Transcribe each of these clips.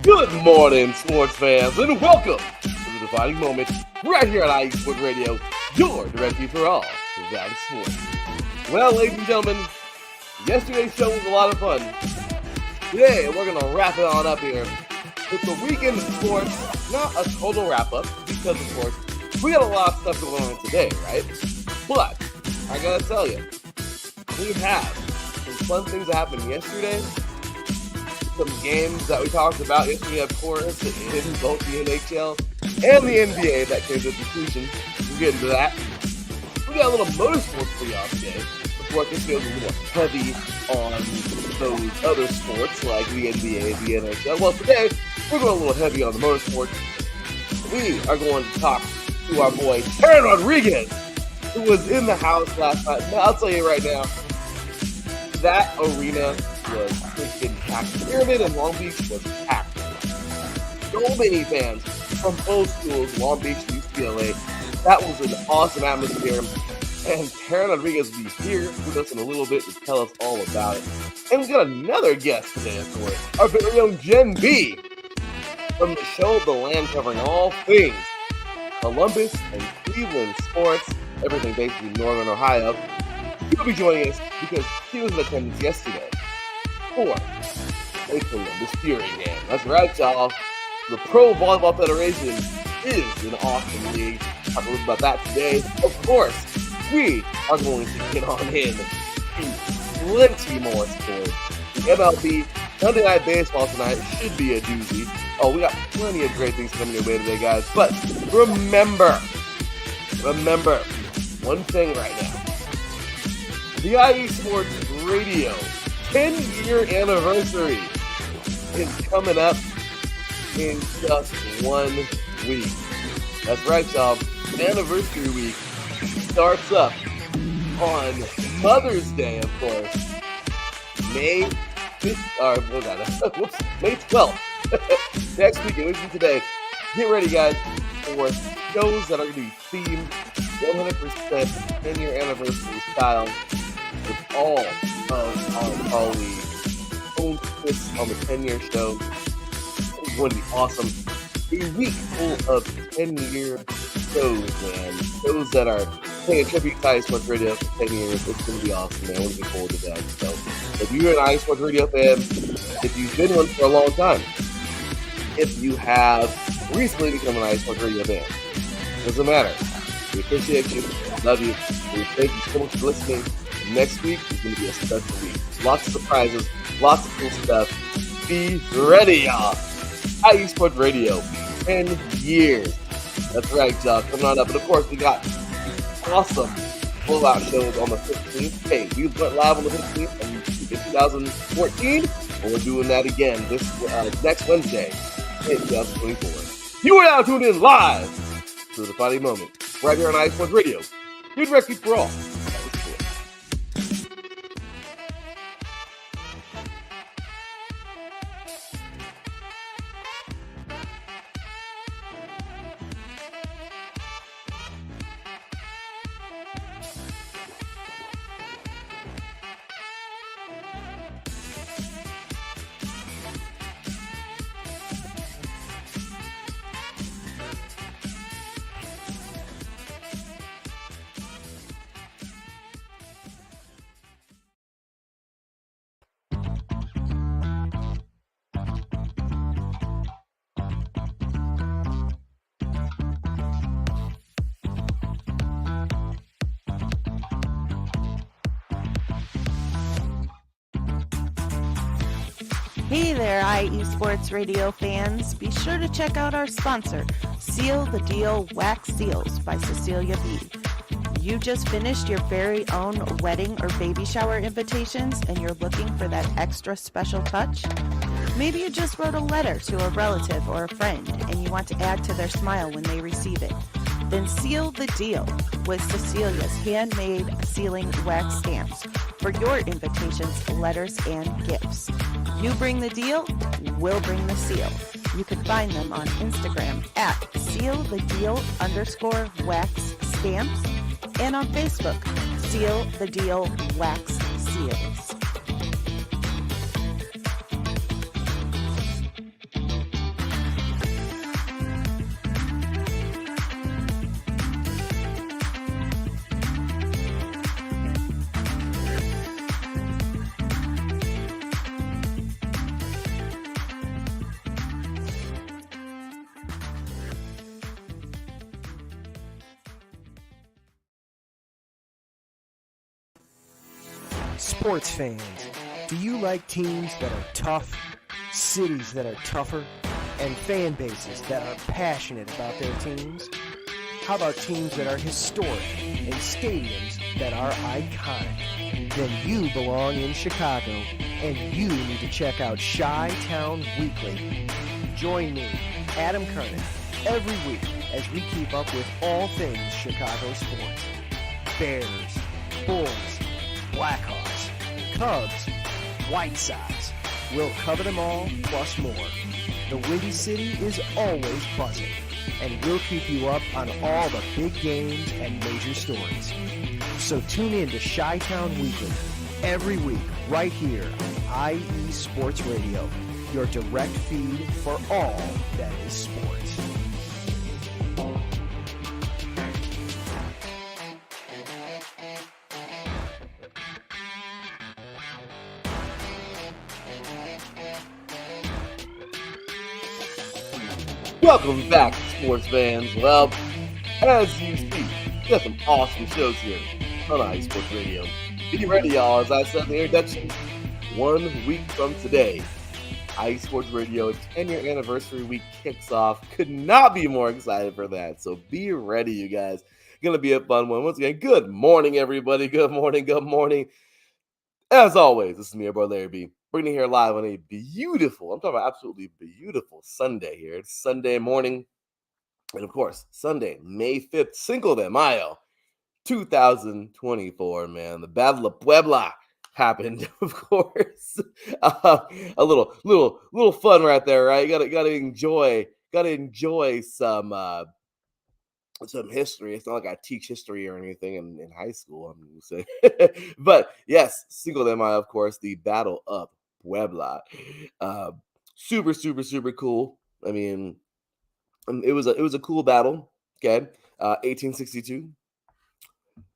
Good morning, sports fans, and welcome to the defining moment right here on IE Sports Radio, your directory for all about sports. Well, ladies and gentlemen, yesterday's show was a lot of fun. Today, we're going to wrap it on up here with the weekend of sports. Not a total wrap-up, because, of course, we got a lot of stuff going on today, right? But, I got to tell you, we have some fun things that happened yesterday. Some games that we talked about yesterday, of course, in both the NHL and the NBA that came to a conclusion. We'll get into that. We got a little motorsports for y'all today. Of course, this feels a little heavy on those other sports like the NBA, the NHL. Well, today, we're going a little heavy on the motorsports. We are going to talk to our boy, Aaron Rodriguez, who was in the house last night. Now, I'll tell you right now, that arena was freaking packed. The Pyramid in Long Beach was packed. So many fans from both schools, Long Beach and UCLA. That was an awesome atmosphere. And Aaron Rodriguez will be here with us in a little bit to tell us all about it. And we got another guest today, of course. Our very own Jen B. from the show of the Land, covering all things Columbus and Cleveland sports, everything basically Northern Ohio. He'll be joining us because he was in attendance yesterday for a Columbus Fury game. That's right, y'all. The Pro Volleyball Federation is an awesome league. Talk a little about that today. Of course, we are going to get on in to plenty more sports. The MLB Sunday Night Baseball tonight should be a doozy. Oh, we got plenty of great things coming your way today, guys. But remember one thing right now. The IE Sports Radio 10-year anniversary is coming up in just 1 week. That's right, y'all. Anniversary week starts up on Mother's Day, of course. May 12th. Next week, and today. Get ready, guys, for shows that are going to be themed 100% 10-year anniversary style with all of our colleagues' own twists on the 10-year show. It's going to be awesome. A week full of 10-year shows, man. Shows that are paying a tribute to IE Sports Radio for 10 years. It's going to be awesome, man. We're looking forward to that. So, if you're an IE Sports Radio fan, if you've been one for a long time, if you have recently become an IE Sports Radio fan, doesn't matter. We appreciate you. Love you. We thank you so much for listening. And next week is going to be a special week. Lots of surprises, lots of cool stuff. Be ready, y'all. IE Sports Radio, 10 years. That's right, y'all. Coming on up. And of course, we got awesome blowout shows on the 15th. Hey, we went live on the 15th in 2014, and we're doing that again this next Wednesday in 2024. You are now tuned in live to the Fighting Moment, right here on IE Sports Radio. Your directly for all. Hey there, IE Sports Radio fans. Be sure to check out our sponsor, Seal the Deal Wax Seals by Cecilia B. You just finished your very own wedding or baby shower invitations and you're looking for that extra special touch? Maybe you just wrote a letter to a relative or a friend and you want to add to their smile when they receive it. Then seal the deal with Cecilia's handmade sealing wax stamps for your invitations, letters, and gifts. You bring the deal, we'll bring the seal. You can find them on Instagram at sealthedeal_wax stamps and on Facebook, Seal the Deal Wax Seals. Sports fans, do you like teams that are tough, cities that are tougher, and fan bases that are passionate about their teams? How about teams that are historic and stadiums that are iconic? Then you belong in Chicago, and you need to check out Chi-Town Weekly. Join me, Adam Kernan, every week as we keep up with all things Chicago sports. Bears, Bulls, Blackhawks, Cubs, White Sox. We'll cover them all, plus more. The Windy City is always buzzing, and we'll keep you up on all the big games and major stories. So tune in to Chi-Town Weekly every week right here on IE Sports Radio, your direct feed for all that is sports. Welcome back, sports fans. Well, as you see, we got some awesome shows here on IE Sports Radio. Be ready, y'all. As I said in the introduction, 1 week from today, IE Sports Radio 10-year anniversary week kicks off. Could not be more excited for that. So be ready, you guys. Gonna be a fun one. Once again, good morning, everybody. Good morning. Good morning. As always, this is me, your boy Larry B. Bringing you here live on a beautiful, I'm talking about absolutely beautiful Sunday here. It's Sunday morning. And of course, Sunday, May 5th, Cinco de Mayo, 2024, man. The Battle of Puebla happened, of course. A little fun right there, right? Gotta enjoy some history. It's not like I teach history or anything in high school, I'm gonna say. But yes, Cinco de Mayo, of course, the Battle of Puebla. Super, super, super cool. I mean, it was a cool battle. Okay, 1862.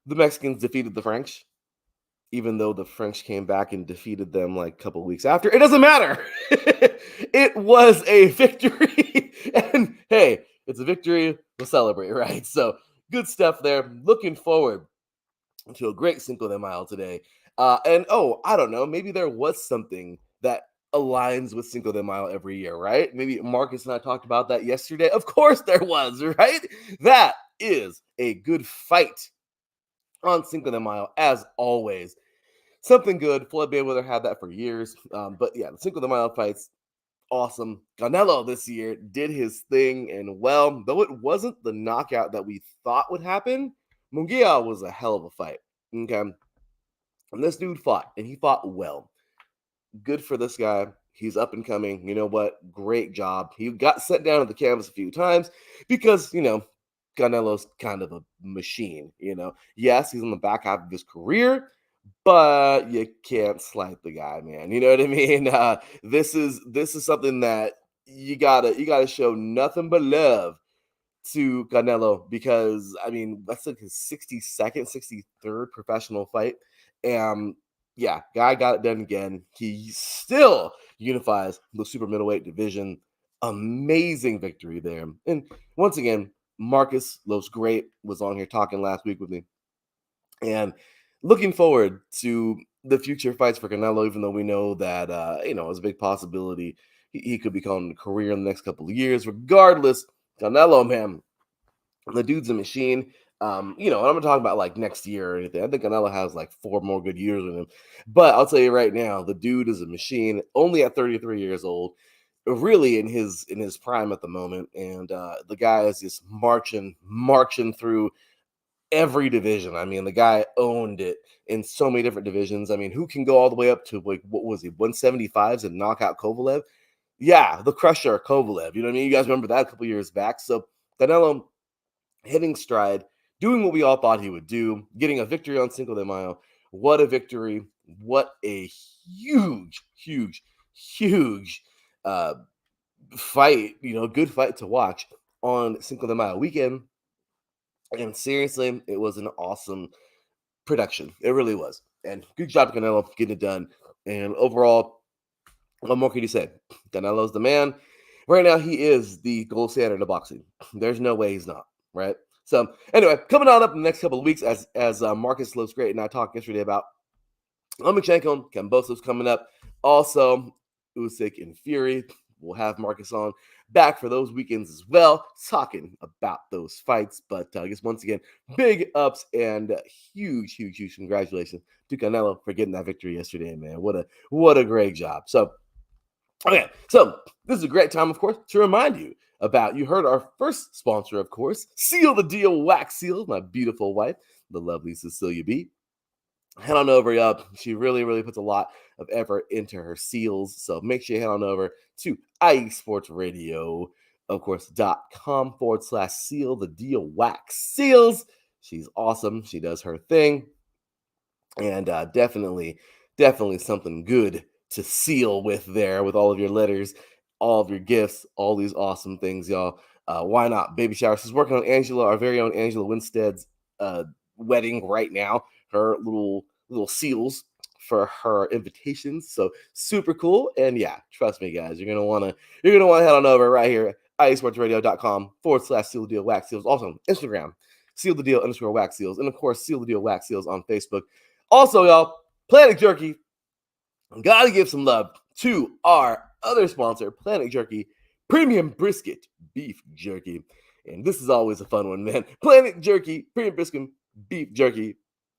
The Mexicans defeated the French, even though the French came back and defeated them like a couple weeks after. It doesn't matter. It was a victory, and hey, it's a victory. We'll celebrate, right? So good stuff there. Looking forward to a great Cinco de Mayo today. And I don't know, maybe there was something that aligns with Cinco de Mayo every year, right? Maybe Marcus and I talked about that yesterday. Of course there was, right? That is a good fight on Cinco de Mayo, as always. Something good. Floyd Mayweather had that for years. But yeah, the Cinco de Mayo fights, awesome. Canelo this year did his thing, and well, though it wasn't the knockout that we thought would happen, Munguia was a hell of a fight. Okay. And this dude fought, and he fought well. Good for this guy. He's up and coming. You know what? Great job. He got sent down to the canvas a few times because, Canelo's kind of a machine, Yes, he's on the back half of his career, but you can't slight the guy, man. You know what I mean? This is something that you gotta show nothing but love to Canelo, because I mean that's like his 62nd, 63rd professional fight. And yeah, guy got it done again. He still unifies the super middleweight division. Amazing victory there. And once again, Marcus Lowe's great was on here talking last week with me. And looking forward to the future fights for Canelo, even though we know that it's a big possibility he could become a career in the next couple of years. Regardless, Canelo, man, the dude's a machine. And I'm gonna talk about like next year or anything. I think Canelo has like 4 more good years with him. But I'll tell you right now, the dude is a machine, only at 33 years old, really in his prime at the moment. And the guy is just marching through every division. I mean, the guy owned it in so many different divisions. I mean, who can go all the way up to like what was he, 175s and knock out Kovalev? Yeah, the Crusher Kovalev. You know what I mean? You guys remember that a couple years back. So Canelo hitting stride, doing what we all thought he would do, getting a victory on Cinco de Mayo. What a victory! What a huge uh, fight. Good fight to watch on Cinco de Mayo weekend. And seriously, it was an awesome production. It really was. And good job, Canelo, getting it done. And overall, what more can you say? Canelo's the man. Right now, he is the gold standard of boxing. There's no way he's not, right? So, anyway, coming on up in the next couple of weeks, as Marcus Looks Great and I talked yesterday about Lomachenko, Kambosov's coming up. Also, Usyk and Fury. We'll have Marcus on back for those weekends as well, talking about those fights. But I guess once again, big ups and huge congratulations to Canelo for getting that victory yesterday, man. What a great job. So, okay, so this is a great time, of course, to remind you about, you heard our first sponsor, of course, Seal the Deal Wax Seals, my beautiful wife, the lovely Cecilia B. Head on over, y'all. She really puts a lot of effort into her seals. So make sure you head on over to iSports Radio, of course, .com/seal the deal wax seals. She's awesome. She does her thing. And definitely something good to seal with there, with all of your letters, all of your gifts, all these awesome things, y'all. Why not? Baby shower. She's working on Angela, our very own Angela Winstead's wedding right now. Her little seals for her invitations. So super cool. And yeah, trust me, guys, you're gonna wanna head on over right here, iSportsRadio.com/seal the deal wax seals. Also on Instagram, seal the deal _wax seals, and of course, seal the deal wax seals on Facebook. Also, y'all, Planet Jerky. Gotta give some love to our other sponsor, Planet Jerky, Premium Brisket Beef Jerky. And this is always a fun one, man. Planet Jerky, Premium Brisket Beef Jerky,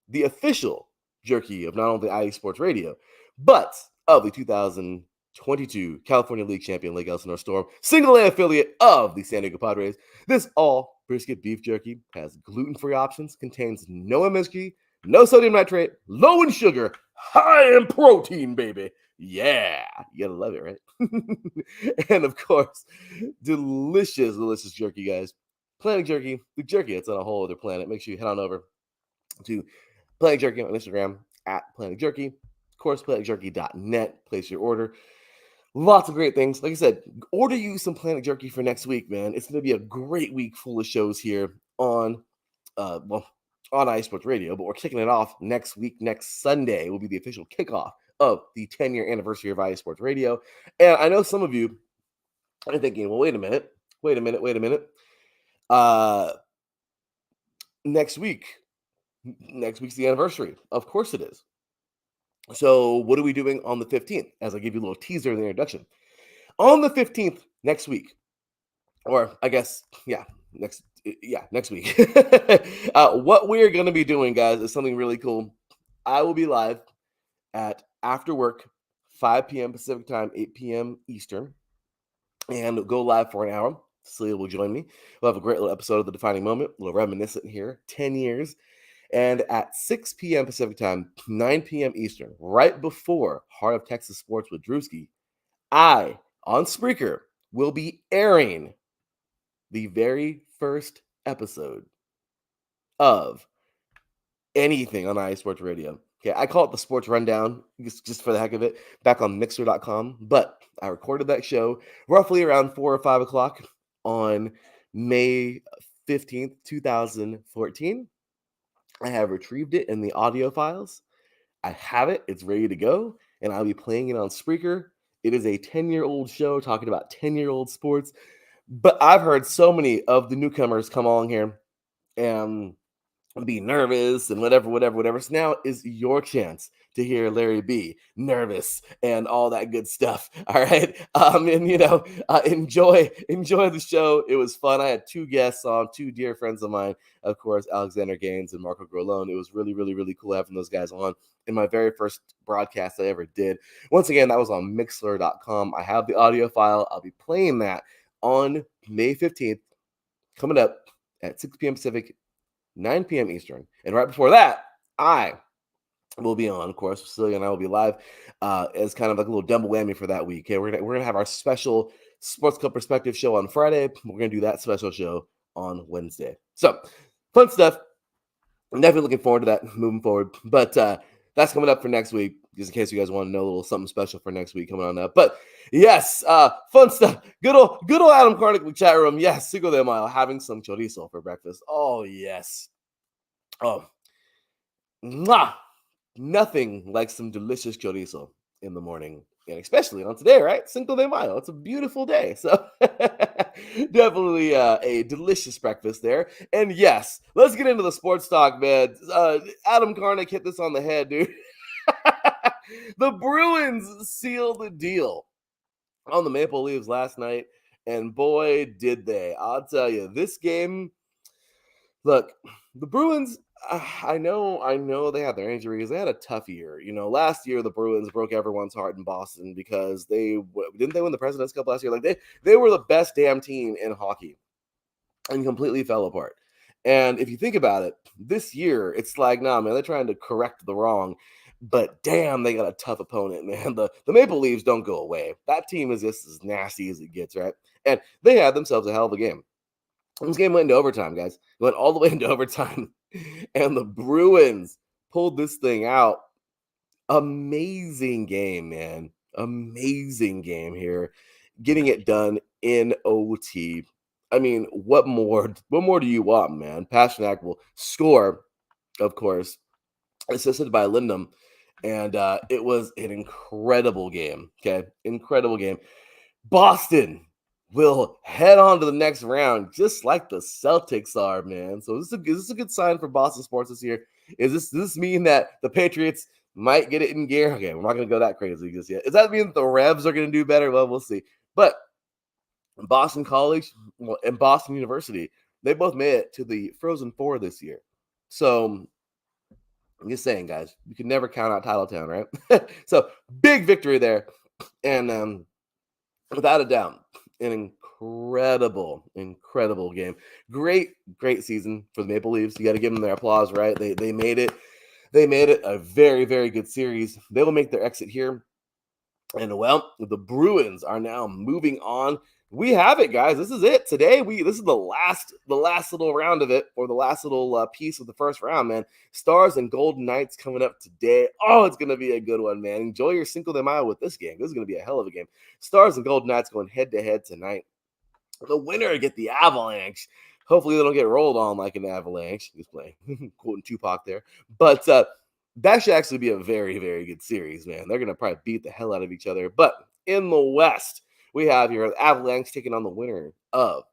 the official jerky of not only IE Sports Radio, but of the 2022 California League champion Lake Elsinore Storm, single-A affiliate of the San Diego Padres. This all brisket beef jerky has gluten-free options, contains no MSG, no sodium nitrate, low in sugar, high in protein, baby. Yeah, you gotta love it, right? And of course, delicious jerky, guys. Planet Jerky, the jerky that's on a whole other planet. Make sure you head on over to Planet Jerky on Instagram at Planet Jerky. Of course, planetjerky.net. Place your order. Lots of great things. Like I said, order you some Planet Jerky for next week, man. It's going to be a great week full of shows here on iSports Radio, but we're kicking it off next week. Next Sunday will be the official kickoff of the 10-year anniversary of iSports Radio. And I know some of you are thinking, well, wait a minute. Next week's the anniversary. Of course it is. So what are we doing on the 15th? As I give you a little teaser in the introduction. On the 15th, next week, or I guess, next week. What we're going to be doing, guys, is something really cool. I will be live at after work, 5 p.m. Pacific time, 8 p.m. Eastern, and go live for an hour. Celia will join me. We'll have a great little episode of The Defining Moment, a little reminiscent here, 10 years. And at 6 p.m. Pacific time, 9 p.m. Eastern, right before Heart of Texas Sports with Drewski, I, on Spreaker, will be airing the very first episode of anything on iSports Radio. Okay, I call it the Sports Rundown, just for the heck of it, back on Mixer.com. But I recorded that show roughly around 4 or 5 o'clock on May 15th, 2014. I have retrieved it in the audio files. I have it. It's ready to go. And I'll be playing it on Spreaker. It is a 10-year-old show talking about 10-year-old sports. But I've heard so many of the newcomers come along here and be nervous and whatever. So now is your chance to hear Larry B nervous and all that good stuff. All right. And enjoy the show. It was fun. I had two guests on, two dear friends of mine, of course, Alexander Gaines and Marco Grolone. It was really, really, really cool having those guys on in my very first broadcast I ever did. Once again, that was on Mixler.com. I have the audio file. I'll be playing that on May 15th, coming up at 6 p.m. Pacific, 9 p.m. Eastern. And right before that, I will be on, of course. Cecilia and I will be live as kind of like a little double whammy for that week. Okay, we're gonna have our special Sports Club Perspective show on Friday. We're gonna do that special show on Wednesday. So fun stuff. I'm definitely looking forward to that moving forward. But that's coming up for next week, just in case you guys want to know a little something special for next week coming on up. But yes, fun stuff. Good old Adam Karnick in the chat room. Yes, Cinco de Mayo, having some chorizo for breakfast. Oh yes. Oh, mwah. Nothing like some delicious chorizo in the morning, and especially on today, right? Cinco de Mayo. It's a beautiful day. So definitely a delicious breakfast there. And yes, let's get into the sports talk, man. Adam Karnick hit this on the head, dude. The Bruins seal the deal on the Maple Leafs last night, and boy, did they. I'll tell you, this game, look, the Bruins, I know they had their injuries. They had a tough year. Last year the Bruins broke everyone's heart in Boston because didn't they win the President's Cup last year? Like they were the best damn team in hockey and completely fell apart. And if you think about it, this year it's like, nah, man, they're trying to correct the wrong. But damn, they got a tough opponent, man. The Maple Leafs don't go away. That team is just as nasty as it gets, right? And they had themselves a hell of a game. This game went into overtime, guys. It went all the way into overtime. And the Bruins pulled this thing out. Amazing game, man. Amazing game here. Getting it done in OT. I mean, what more do you want, man? Pasternak will score, of course, assisted by Lindholm. And it was an incredible game. Okay. Incredible game. Boston will head on to the next round, just like the Celtics are, man. So is this a good sign for Boston sports this year? Does this mean that the Patriots might get it in gear? Okay, we're not going to go that crazy just yet. Does that mean that the Revs are going to do better? Well, we'll see. But Boston College and Boston University, they both made it to the Frozen Four this year. So I'm just saying, guys, you can never count out Titletown, right? So big victory there. And without a doubt, an incredible game. Great season for the Maple Leafs. You got to give them their applause, right? They made it. They made it a very, very good series. They will make their exit here. And well, the Bruins are now moving on. We have it, guys. This is it. Today, this is the last little round of it, or the last little piece of the first round, man. Stars and Golden Knights coming up today. Oh, it's going to be a good one, man. Enjoy your Cinco de Mayo with this game. This is going to be a hell of a game. Stars and Golden Knights going head-to-head tonight. The winner get the Avalanche. Hopefully they don't get rolled on like an avalanche. Just playing, quoting Tupac there. But that should actually be a very, very good series, man. They're going to probably beat the hell out of each other. But in the West, we have here the Avalanche taking on the winner of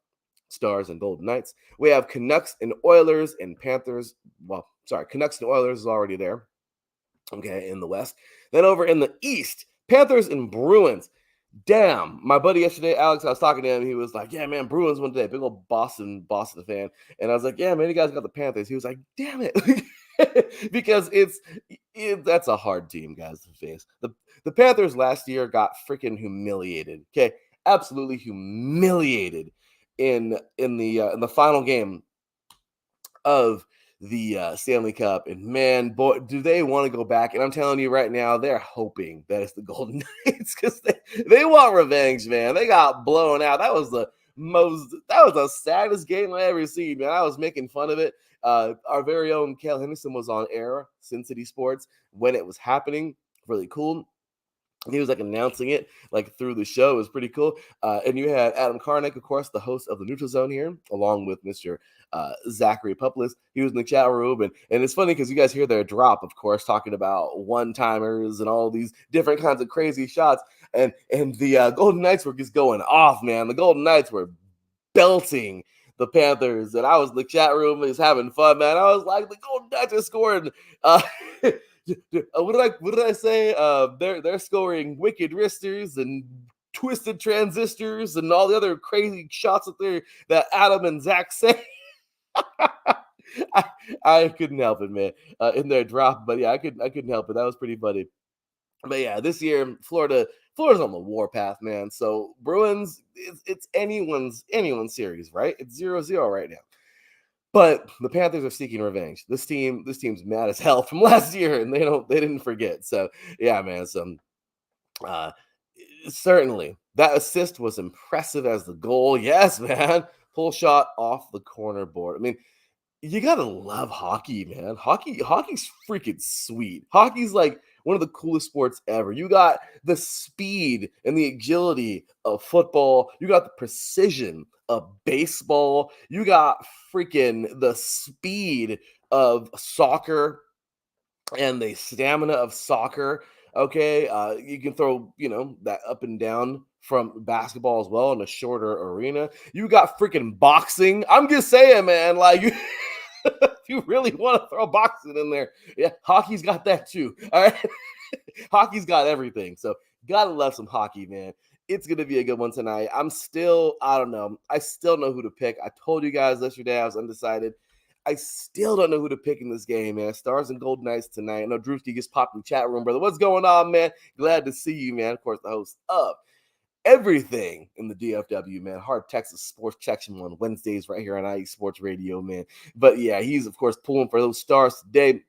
Stars and Golden Knights. We have Canucks and Oilers and Panthers. Well, sorry, Canucks and Oilers is already there. Okay, in the West. Then over in the East, Panthers and Bruins. Damn, my buddy yesterday, Alex, I was talking to him. He was like, yeah, man, Bruins won today. Big old Boston fan. And I was like, yeah, man, you guys got the Panthers. He was like, damn it. Because that's a hard team, guys, to face. The Panthers last year got freaking humiliated. Okay, absolutely humiliated in the final game of the Stanley Cup. And man, boy, do they want to go back. And I'm telling you right now, they're hoping that it's the Golden Knights because they want revenge, man. They got blown out. That was the saddest game I ever seen, man. I was making fun of it. Our very own Cale Henderson was on air, Sin City Sports, when it was happening. Really cool. He was like announcing it like through the show. It was pretty cool. And you had Adam Karnick, of course, the host of the Neutral Zone here, along with Mr. Zachary Puplis. He was in the chat room. And it's funny because you guys hear their drop, of course, talking about one-timers and all these different kinds of crazy shots. And the Golden Knights were just going off, man. The Golden Knights were belting the Panthers. And I was in the chat room, just having fun, man. I was like, the Golden Knights are scoring what did I say? They're scoring wicked wristers and twisted transistors and all the other crazy shots that Adam and Zach say. I, I couldn't help it, man. In their drop, but yeah, I couldn't help it. That was pretty funny. But yeah, this year Florida's on the warpath, man. So Bruins, it's anyone's series, right? It's 0-0 right now. But the Panthers are seeking revenge. This team's mad as hell from last year, and they didn't forget. So yeah, man. So uh, certainly that assist was impressive as the goal. Yes, man. Pull shot off the corner board. I mean, you gotta love hockey, man. Hockey's freaking sweet. Hockey's like one of the coolest sports ever. You got the speed and the agility of football. You got the precision of baseball. You got freaking the speed of soccer and the stamina of soccer. Okay, you can throw that up and down from basketball as well in a shorter arena. You got freaking boxing. I'm just saying, man. Like, if you really want to throw boxing in there, yeah, hockey's got that too. All right, hockey's got everything. So gotta love some hockey, man. It's gonna be a good one tonight. I don't know. I still know who to pick. I told you guys yesterday I was undecided. I still don't know who to pick in this game, man. Stars and Golden Knights tonight. I know Drewski just popped in the chat room, brother. What's going on, man? Glad to see you, man. Of course, the host of everything in the DFW, man. Hard Texas Sports Section on Wednesdays right here on IE Sports Radio, man. But yeah, he's, of course, pulling for those stars today.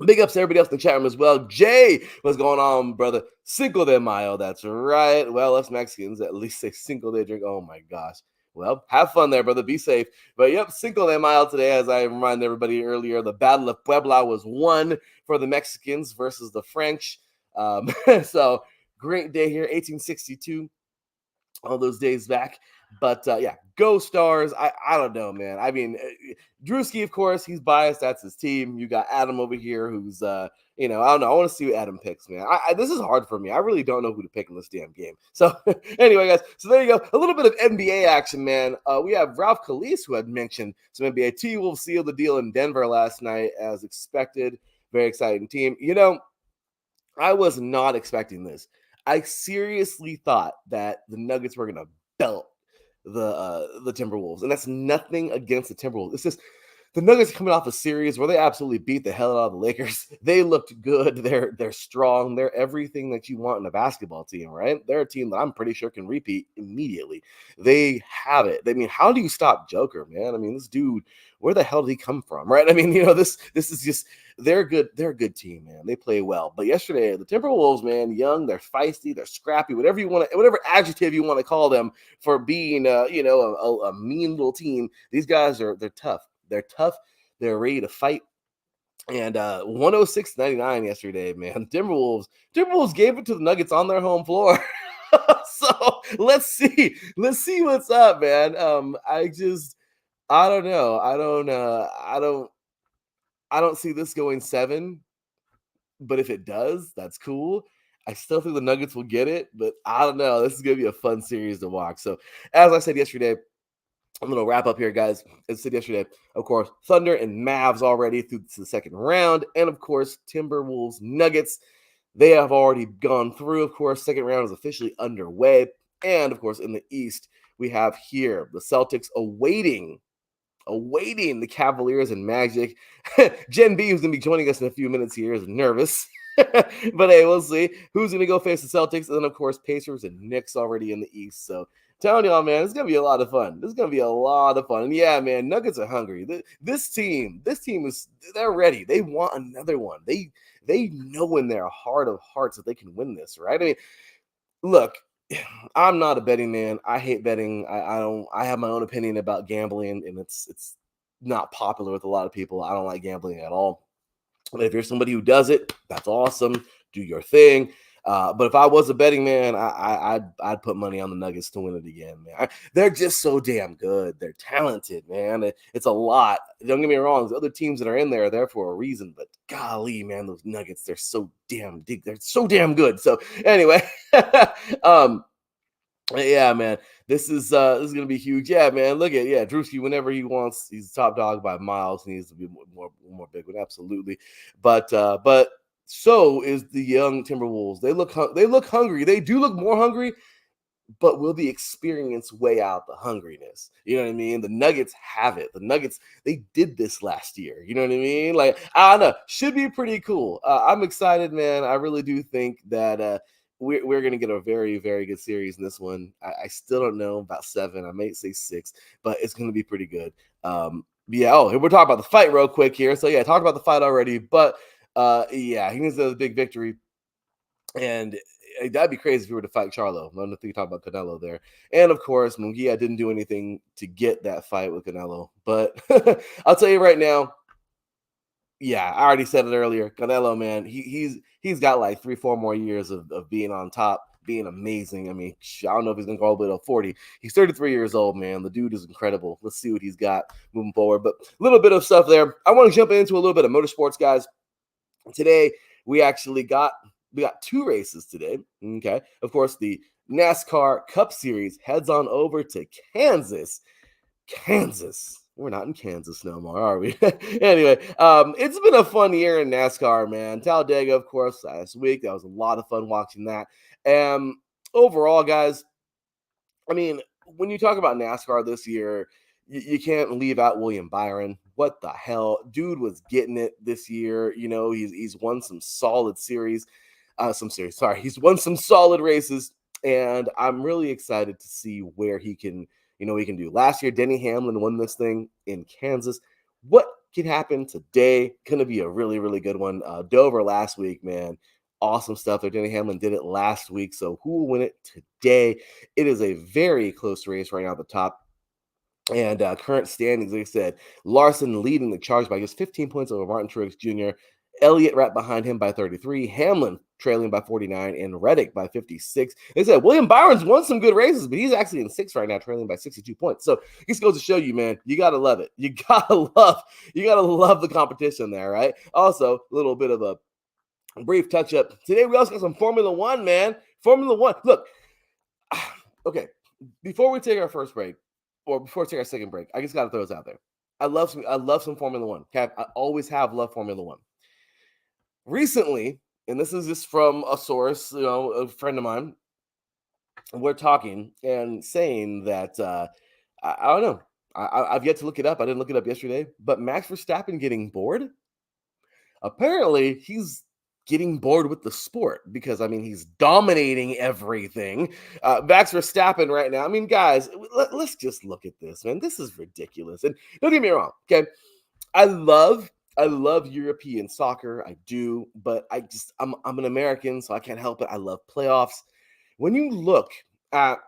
Big ups to everybody else in the chat room as well. Jay, what's going on, brother? Cinco de Mayo, that's right. Well, us Mexicans at least say Cinco de drink. Oh, my gosh. Well, have fun there, brother. Be safe. But yep, Cinco de Mayo today, as I reminded everybody earlier, the Battle of Puebla was won for the Mexicans versus the French. So great day here, 1862, all those days back. But yeah, go Stars. I don't know, man. I mean, Drewski, of course, he's biased. That's his team. You got Adam over here who's, I don't know. I want to see what Adam picks, man. This is hard for me. I really don't know who to pick in this damn game. So anyway, guys, so there you go. A little bit of NBA action, man. We have Ralph Khalees, who had mentioned some NBA. T-Wolves sealed the deal in Denver last night as expected. Very exciting team. I was not expecting this. I seriously thought that the Nuggets were going to belt the Timberwolves, and that's nothing against the Timberwolves. It's just the Nuggets are coming off a series where they absolutely beat the hell out of the Lakers. They looked good. They're strong. They're everything that you want in a basketball team, right? They're a team that I'm pretty sure can repeat immediately. They have it. I mean, how do you stop Joker, man? I mean, this dude, where the hell did he come from, right? I mean, this is just they're good. They're a good team, man. They play well. But yesterday, the Timberwolves, man, young, they're feisty, they're scrappy, whatever adjective you want to call them for being, a mean little team. These guys they're tough. They're tough. They're ready to fight. And 106-99 yesterday, man. Timberwolves gave it to the Nuggets on their home floor. So let's see what's up, man. I don't know. I don't see this going 7, but if it does, that's cool. I still think the Nuggets will get it, but I don't know. This is going to be a fun series to watch. So as I said yesterday, I'm going to wrap up here, guys. As I said yesterday, of course, Thunder and Mavs already through to the second round. And, of course, Timberwolves, Nuggets, they have already gone through. Of course, second round is officially underway. And, of course, in the East, we have here the Celtics awaiting the Cavaliers and Magic. Jen B, who's going to be joining us in a few minutes here, is nervous. But, hey, we'll see who's going to go face the Celtics. And then, of course, Pacers and Knicks already in the East. So, telling y'all, man, it's gonna be a lot of fun. And yeah, man, Nuggets are hungry. This team they're ready. They want another one. They know in their heart of hearts that they can win this, right? I mean, look, I'm not a betting man. I hate betting. I have my own opinion about gambling, and it's not popular with a lot of people. I don't like gambling at all. But if you're somebody who does it, that's awesome. Do your thing. But if I was a betting man, I'd put money on the Nuggets to win it again, man. They're just so damn good. They're talented, man. It's a lot. Don't get me wrong. There's other teams that are in there are there for a reason. But golly, man, those Nuggets, they're so damn deep. They're so damn good. So anyway, yeah, man, this is gonna be huge. Yeah, man, look at Drewski. Whenever he wants, he's top dog by miles. He needs to be more big one, absolutely. But So is the young Timberwolves. They look hungry. They do look more hungry, but will the experience weigh out the hungriness? You know what I mean? The Nuggets have it. The Nuggets, they did this last year. You know what I mean? Like, I don't know. Should be pretty cool. I'm excited, man. I really do think that we're going to get a very, very good series in this one. I still don't know about 7. I may say 6, but it's going to be pretty good. Yeah. Oh, we're talking about the fight real quick here. So, yeah, talked about the fight already, but yeah, he needs a big victory. And that'd be crazy if we were to fight Charlo. I don't think you talk about Canelo there. And of course, Munguia didn't do anything to get that fight with Canelo. But I'll tell you right now, yeah, I already said it earlier. Canelo, man, he's got like 3-4 more years of being on top, being amazing. I mean, I don't know if he's gonna go all the way to 40. He's 33 years old, man. The dude is incredible. Let's see what he's got moving forward. But a little bit of stuff there. I want to jump into a little bit of motorsports, guys. Today we got 2 races today. Okay, of course, the NASCAR Cup Series heads on over to Kansas. We're not in Kansas no more, are we? Anyway, it's been a fun year in NASCAR, man. Talladega, of course, last week. That was a lot of fun watching that. Overall, guys, I mean, when you talk about NASCAR this year, you can't leave out William Byron. What the hell? Dude was getting it this year. You know, he's won some solid series. He's won some solid races, and I'm really excited to see where he can do. Last year, Denny Hamlin won this thing in Kansas. What can happen today? Gonna be a really, really good one. Dover last week, man. Awesome stuff there. Denny Hamlin did it last week. So who will win it today? It is a very close race right now at the top. And current standings, like I said, Larson leading the charge by just 15 points over Martin Truex Jr., Elliott right behind him by 33, Hamlin trailing by 49, and Reddick by 56. They said William Byron's won some good races, but he's actually in 6th right now, trailing by 62 points. So this goes to show you, man, you gotta love it. You gotta love the competition there, right? Also, a little bit of a brief touch up. Today we also got some Formula One, man. Formula One. Look, okay, before we take our first break, or before we take our second break, I just gotta throw this out there. I love some Formula One. Okay? I always have loved Formula One. Recently, and this is just from a source, a friend of mine, we're talking and saying that I don't know. I've yet to look it up. I didn't look it up yesterday, but Max Verstappen getting bored. Apparently, he's getting bored with the sport because he's dominating everything. Max Verstappen right now. I mean, guys, let's just look at this, man. This is ridiculous. And don't get me wrong, okay? I love European soccer. I do, but I'm an American, so I can't help it. I love playoffs. When you look at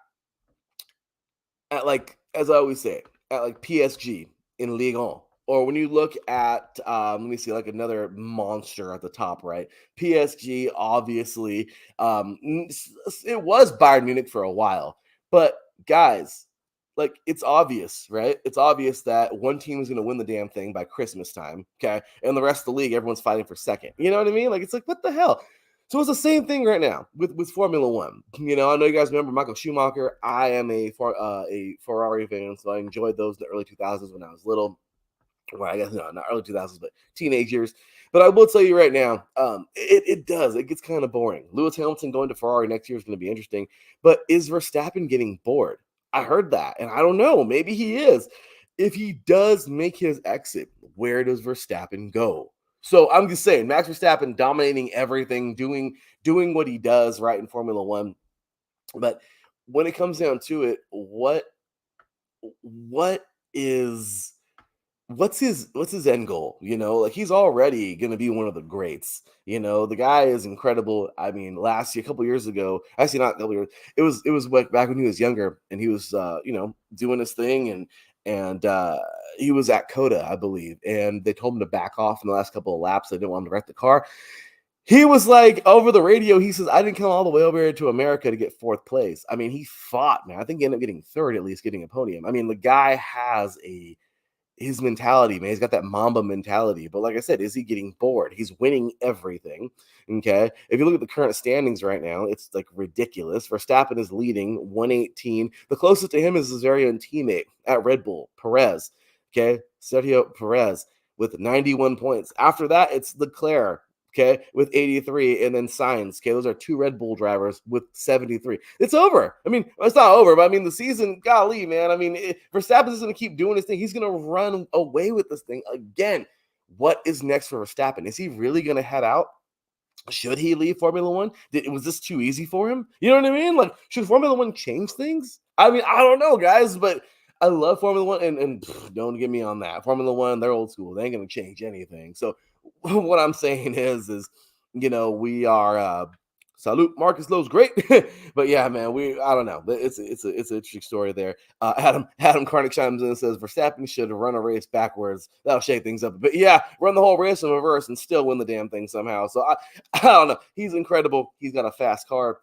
like, as I always say, at like PSG in Ligue 1, or when you look at let me see, like another monster at the top, right? PSG, obviously, it was Bayern Munich for a while, but guys, like, it's obvious, right? It's obvious that one team is going to win the damn thing by Christmas time, okay? And the rest of the league, everyone's fighting for second. You know what I mean? Like, it's like, what the hell? So it's the same thing right now with Formula One. I know you guys remember Michael Schumacher. I am a Ferrari fan, so I enjoyed those in the early 2000s when I was little. Well, I guess not early 2000s, but teenage years. But I will tell you right now, it gets kind of boring. Lewis Hamilton going to Ferrari next year is going to be interesting. But is Verstappen getting bored? I heard that, and I don't know. Maybe he is. If he does make his exit, where does Verstappen go? So I'm just saying, Max Verstappen dominating everything, doing what he does right in Formula One. But when it comes down to it, what's his end goal? Like, he's already going to be one of the greats. The guy is incredible. I mean, last year, a couple years ago, actually not a couple years, it was like back when he was younger and he was doing his thing, and he was at Coda, I believe, and they told him to back off in the last couple of laps. They didn't want him to wreck the car. He was like, over the radio, he says, I didn't come all the way over here to America to get 4th place. I mean, he fought, man. I think he ended up getting 3rd, at least getting a podium. I mean, the guy has his mentality, man. He's got that Mamba mentality. But like I said, is he getting bored? He's winning everything. Okay. If you look at the current standings right now, it's like ridiculous. Verstappen is leading 118. The closest to him is his very own teammate at Red Bull, Perez. Okay. Sergio Perez with 91 points. After that, it's Leclerc okay, with 83, and then Sainz, okay, those are 2 Red Bull drivers with 73. It's over. I mean, it's not over, but I mean, the season, golly, man. I mean, Verstappen is going to keep doing his thing. He's going to run away with this thing again. What is next for Verstappen? Is he really going to head out? Should he leave Formula One? Was this too easy for him? You know what I mean? Like, should Formula One change things? I mean, I don't know, guys, but I love Formula One, and don't get me on that. Formula One, they're old school. They ain't going to change anything. So what I'm saying is, we are salute Marcus Lowe's great. But yeah, man, I don't know. It's an interesting story there. Adam Karnick chimes in and says Verstappen should run a race backwards. That'll shake things up. But yeah, run the whole race in reverse and still win the damn thing somehow. So I don't know. He's incredible. He's got a fast car.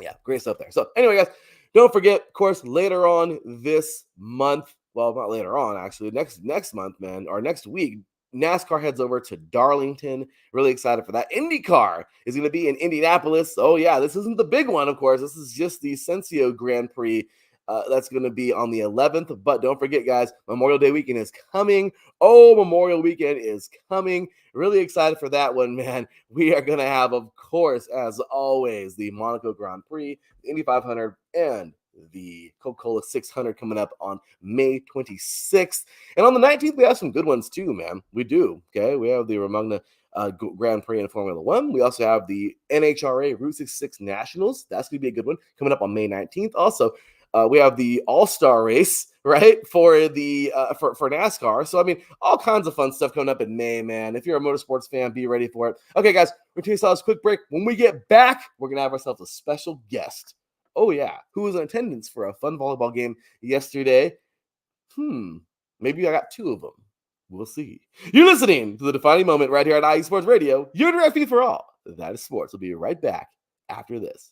Yeah, great stuff there. So anyway, guys, don't forget, of course, later on this month, well, not later on, actually, next month, man, or next week, NASCAR heads over to Darlington. Really excited for that. IndyCar is going to be in Indianapolis. Oh, yeah, this isn't the big one, of course. This is just the Cinco Grand Prix. That's going to be on the 11th. But don't forget, guys, Memorial Day weekend is coming. Oh, Memorial weekend is coming. Really excited for that one, man. We are going to have, of course, as always, the Monaco Grand Prix, the Indy 500, and the Coca-Cola 600 coming up on May 26th. And on the 19th, we have some good ones too, man. We do, okay? We have the Romagna Grand Prix in Formula One. We also have the NHRA Route 66 Nationals. That's going to be a good one coming up on May 19th. Also, we have the All-Star race, right, for the for NASCAR. So, I mean, all kinds of fun stuff coming up in May, man. If you're a motorsports fan, be ready for it. Okay, guys, we're going to take ourselves a quick break. When we get back, we're going to have ourselves a special guest. Oh, yeah. Who was in attendance for a fun volleyball game yesterday? Maybe I got 2 of them. We'll see. You're listening to The Defining Moment right here at IE Sports Radio. Your direct feed for all. That is sports. We'll be right back after this.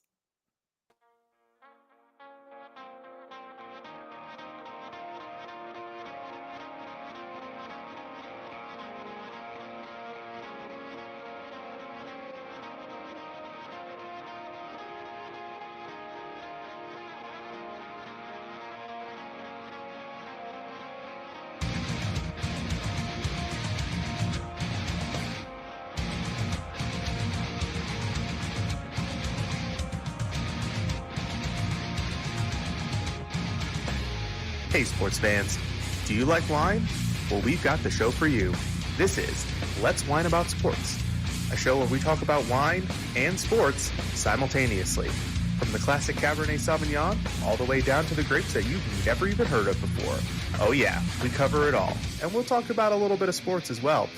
Hey sports fans, do you like wine? Well, we've got the show for you. This is Let's Wine About Sports, a show where we talk about wine and sports simultaneously. From the classic Cabernet Sauvignon all the way down to the grapes that you've never even heard of before. Oh yeah, we cover it all. And we'll talk about a little bit of sports as well.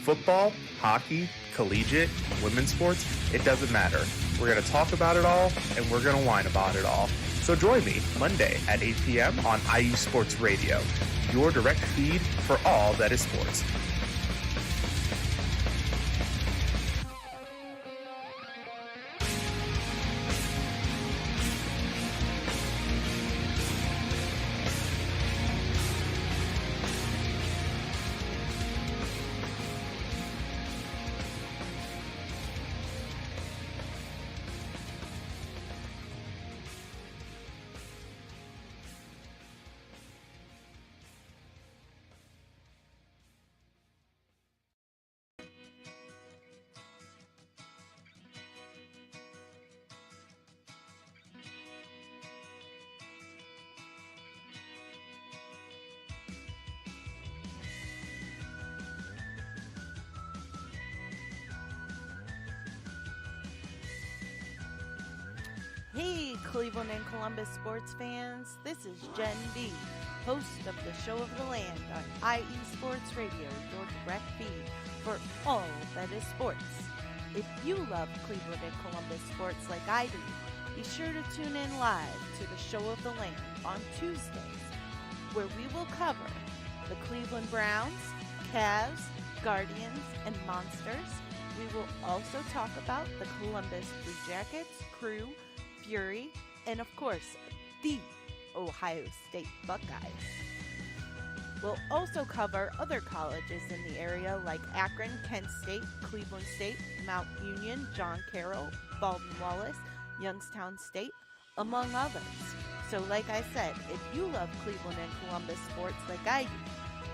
Football, hockey, collegiate, women's sports, it doesn't matter. We're going to talk about it all, and we're going to whine about it all. So join me Monday at 8 p.m. on IU Sports Radio, your direct feed for all that is sports. Hey, Cleveland and Columbus sports fans. This is Jen B, host of the Show of the Land on IE Sports Radio, your direct feed for all that is sports. If you love Cleveland and Columbus sports like I do, be sure to tune in live to the Show of the Land on Tuesdays, where we will cover the Cleveland Browns, Cavs, Guardians, and Monsters. We will also talk about the Columbus Blue Jackets, Crew, Fury, and of course, the Ohio State Buckeyes. We'll also cover other colleges in the area like Akron, Kent State, Cleveland State, Mount Union, John Carroll, Baldwin Wallace, Youngstown State, among others. So like I said, if you love Cleveland and Columbus sports like I do,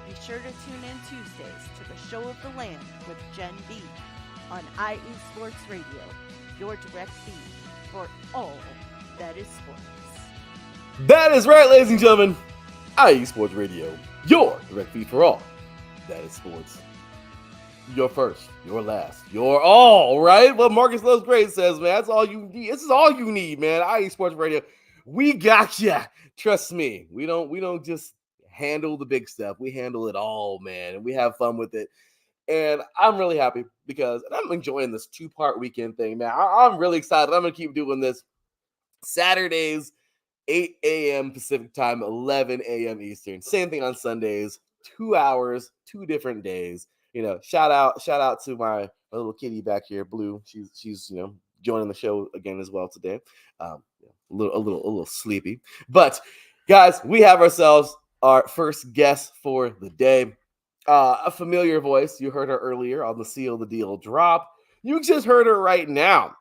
be sure to tune in Tuesdays to the Show of the Land with Jen B. on IE Sports Radio, your direct feed for all that is sports. That is right, ladies and gentlemen. IE Sports Radio, your direct feed for all that is sports. Your first, your last, your all, right? Well, Marcus Loves Great says, man, that's all you need. This is all you need, man. IE Sports Radio, we got ya. Trust me, we don't just handle the big stuff. We handle it all, man, and we have fun with it. And I'm really happy because I'm enjoying this 2-part weekend thing, man. I'm really excited. I'm gonna keep doing this Saturdays, 8 a.m. Pacific time, 11 a.m. Eastern. Same thing on Sundays, 2 hours, 2 different days. Shout out to my little kitty back here, Blue. She's joining the show again as well today. A little sleepy, but guys, we have ourselves our first guest for the day. A familiar voice. You heard her earlier on the Seal the Deal drop. You just heard her right now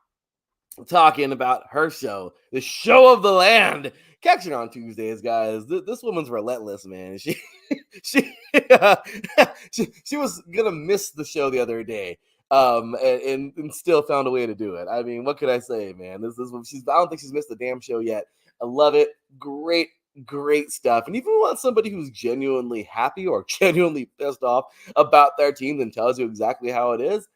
talking about her show, the show of the land. Catch it on Tuesdays, guys. This woman's relentless, man. She was gonna miss the show the other day, and still found a way to do it. I mean, what could I say, man? I don't think she's missed the damn show yet. I love it. Great stuff. And if you want somebody who's genuinely happy or genuinely pissed off about their team and tells you exactly how it is,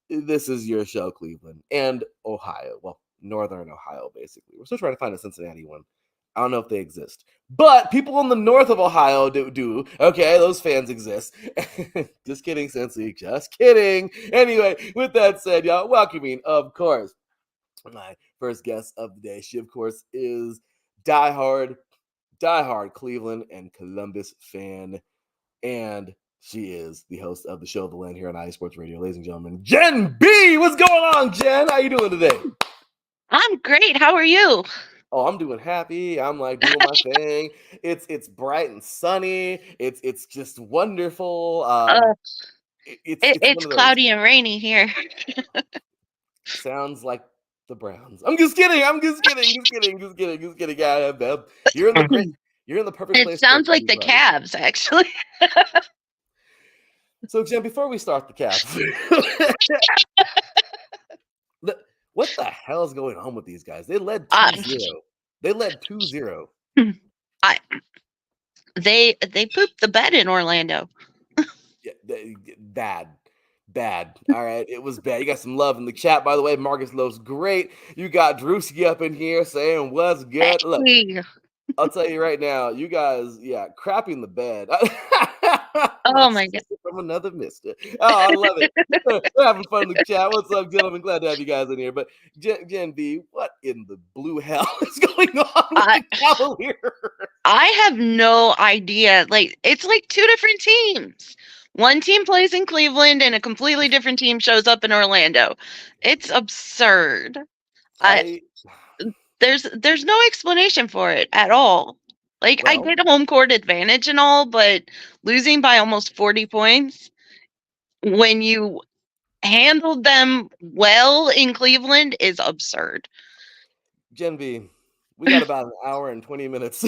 this is your show, Cleveland and Ohio. Well, Northern Ohio, basically. We're still trying to find a Cincinnati one. I don't know if they exist, but people in the north of Ohio do. Okay, those fans exist. Just kidding, Cincy. Just kidding. Anyway, with that said, y'all, welcoming, of course, my first guest of the day. She, of course, is diehard Cleveland and Columbus fan, and she is the host of the show of the land here on IE Sports Radio. Ladies and gentlemen, Jen B. What's going on, Jen? How you doing today? I'm great. How are you? Oh, I'm doing happy. I'm like doing my thing. It's bright and sunny. It's just wonderful. It's cloudy and rainy here. Sounds like the Browns. I'm just kidding. Yeah, you're in the perfect place. It sounds like the Cavs, actually. So, Jen, before we start the Cavs, what the hell is going on with these guys? They led 2-0. They led 2-0. They pooped the bed in Orlando. Yeah, bad. All right, it was bad. You got some love in the chat, by the way. Marcus Love's great. You got Drewski up in here saying what's good. Look, I'll tell you right now, you guys, crapping the bed. Oh my God. From another mister. Oh, I love it. We're having fun in the chat. What's up, gentlemen? Glad to have you guys in here. But Jen B, what in the blue hell is going on with the Cavaliers? I have no idea. It's like 2 different teams. One team plays in Cleveland and a completely different team shows up in Orlando. It's absurd. There's no explanation for it at all. I get a home court advantage and all, but losing by almost 40 points when you handled them well in Cleveland is absurd. Jen B, we got about an hour and 20 minutes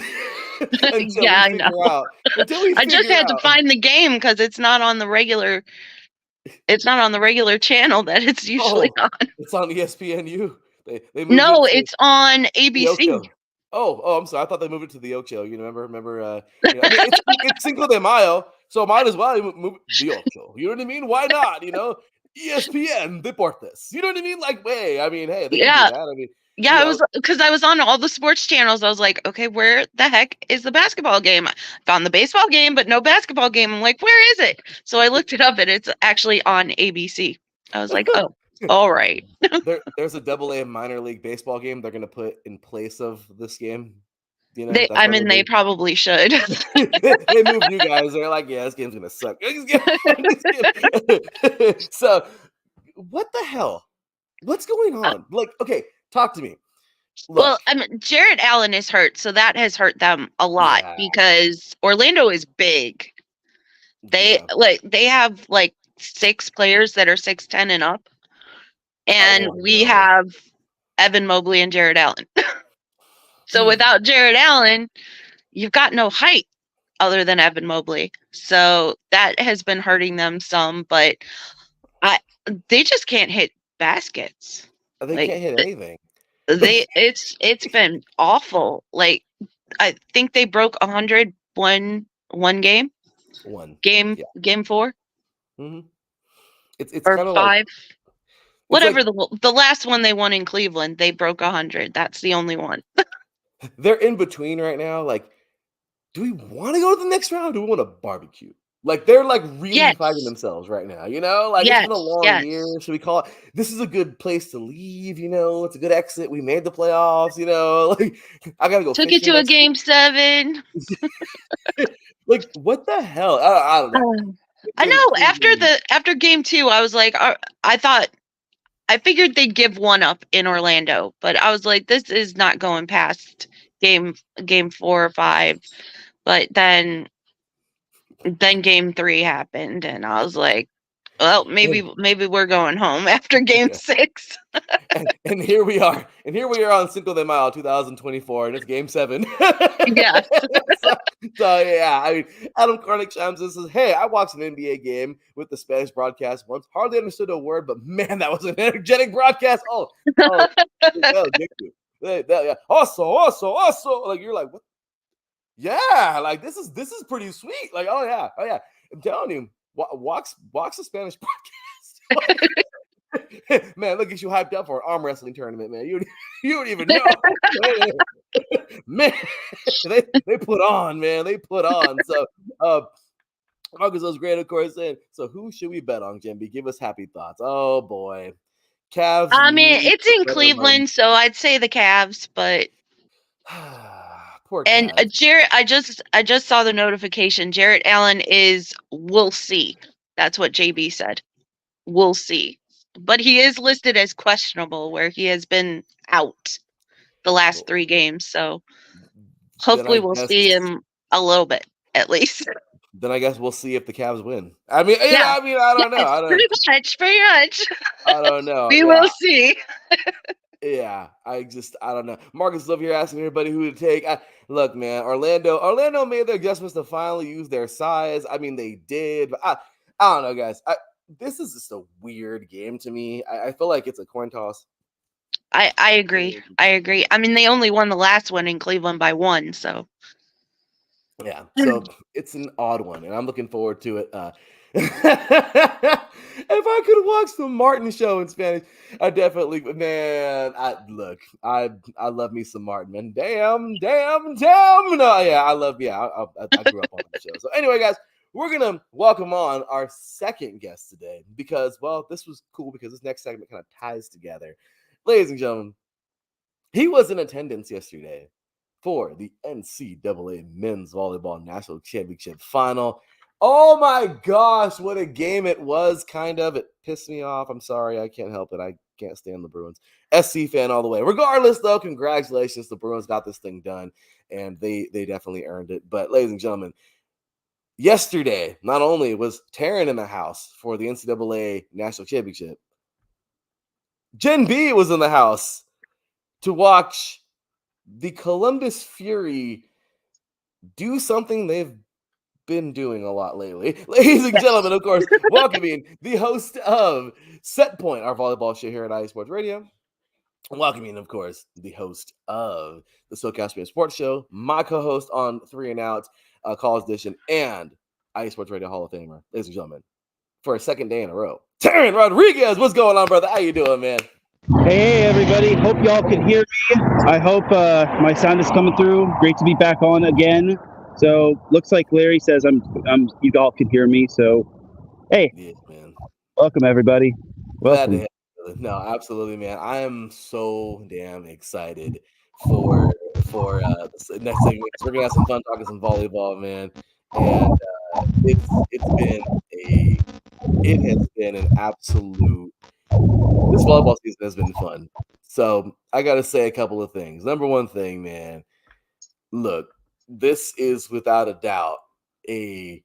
until yeah, we figure out. I just had to find the game because it's not on the regular. It's not on the regular channel that it's usually on. It's on ESPNU. They no, it's on ABC. Oh, I'm sorry. I thought they moved it to the Ocho. You remember? It's Cinco de Mayo, so might as well move it to the Ocho. You know what I mean? Why not? ESPN Deportes. You know what I mean? Hey, they can do that. I mean. Yeah, it was because I was on all the sports channels. I was like, okay, where the heck is the basketball game? I found the baseball game, but no basketball game. I'm like, where is it? So I looked it up, and it's actually on ABC. I was like, oh, all right. There's a AA minor league baseball game they're going to put in place of this game. They probably should. They moved you guys. They're like, yeah, this game's going to suck. So, what the hell? What's going on? Okay. Talk to me. Well, Jared Allen is hurt, so that has hurt them a lot because Orlando is big. They have 6 players that are 6'10" and up, and we have Evan Mobley and Jared Allen. So without Jared Allen, you've got no height other than Evan Mobley. So that has been hurting them some, but They just can't hit baskets. They Like can't hit anything. it's been awful. Like I think they broke 100 one game. One. Game Yeah. game 4 hmm It's or kind of like 5. it's Whatever like the last one they won in Cleveland, they broke 100. That's the only one. they're in between right now. Like, do we want to go to the next round? Or do we want to barbecue? Like, they're like really fighting Yes. themselves right now. Like it's been a Yes. long year. Yes. Should we call it? This is a good place to leave. It's a good exit. We made the playoffs. Like I gotta go Took it fishing to a next week. game 7. Like, what the hell? I don't know. I Cleveland, know after game 2, I was like I figured they'd give one up in Orlando, but I was like, this is not going past game 4 or 5. But then game 3 happened, and I was like, well, maybe we're going home after game 6. and here we are. And here we are on Cinco de Mayo 2024, and it's game 7. Yeah. so yeah, I mean, Adam Karnick chimes in and says, hey, I watched an NBA game with the Spanish broadcast once. Hardly understood a word, but man, that was an energetic broadcast. Oh, yeah. Also. Like, you're like, what? Yeah, like this is pretty sweet. Like, oh yeah. I'm telling you, watch the Spanish podcast. Man, look at you hyped up for an arm wrestling tournament, man. You don't even know. Man, they put on, man. They put on. So Marcus was great, of course, saying, so who should we bet on, Jimby? Give us happy thoughts. Oh boy. Cavs. I mean, it's in Cleveland, so I'd say the Cavs, but poor and Cavs. Jarrett, I just saw the notification. Jarrett Allen is we'll see. That's what JB said. We'll see. But he is listed as questionable, where he has been out the last 3 games. So hopefully we'll see him a little bit at least. Then I guess we'll see if the Cavs win. I mean, Yeah. I don't know. Pretty much. I don't know. We will see. Yeah, I don't know. Marcus Love here asking everybody who to take. Look, man, Orlando made their adjustments to finally use their size. I mean, they did, but I don't know, guys. This is just a weird game to me. I feel like it's a coin toss. I agree. I mean, they only won the last one in Cleveland by 1, so. Yeah, so it's an odd one, and I'm looking forward to it. If I could watch the Martin show in Spanish, I definitely, man. I love me some Martin, man. Damn. No, yeah, I grew up on the show. So anyway, guys, we're gonna welcome on our second guest today because, well, this was cool because this next segment kind of ties together. Ladies and gentlemen, he was in attendance yesterday for the NCAA Men's Volleyball National Championship Final. Oh my gosh, what a game it was, kind of. It pissed me off. I'm sorry. I can't help it. I can't stand the Bruins. SC fan all the way. Regardless, though, congratulations. The Bruins got this thing done, and they definitely earned it. But, ladies and gentlemen, yesterday, not only was Taryn in the house for the NCAA National Championship, Jen B was in the house to watch the Columbus Fury do something they've been doing a lot lately. Ladies and gentlemen, of course, welcoming the host of Set Point, our volleyball show here at IE Sports Radio. Welcoming, of course, the host of the SoCal Sports Show, my co-host on 3 and Out, College Edition, and IE Sports Radio Hall of Famer. Ladies and gentlemen, for a second day in a row, Taryn Rodriguez. What's going on, brother? How you doing, man? Hey everybody, hope y'all can hear me. I hope my sound is coming through. Great to be back on again. So looks like Larry says you all can hear me. So hey, yeah, man. Welcome everybody. Welcome. No, absolutely, man. I am so damn excited for this next segment. We're gonna have some fun talking some volleyball, man. And it has been an absolute. This volleyball season has been fun. So I got to say a couple of things. Number one thing, man, look, this is without a doubt a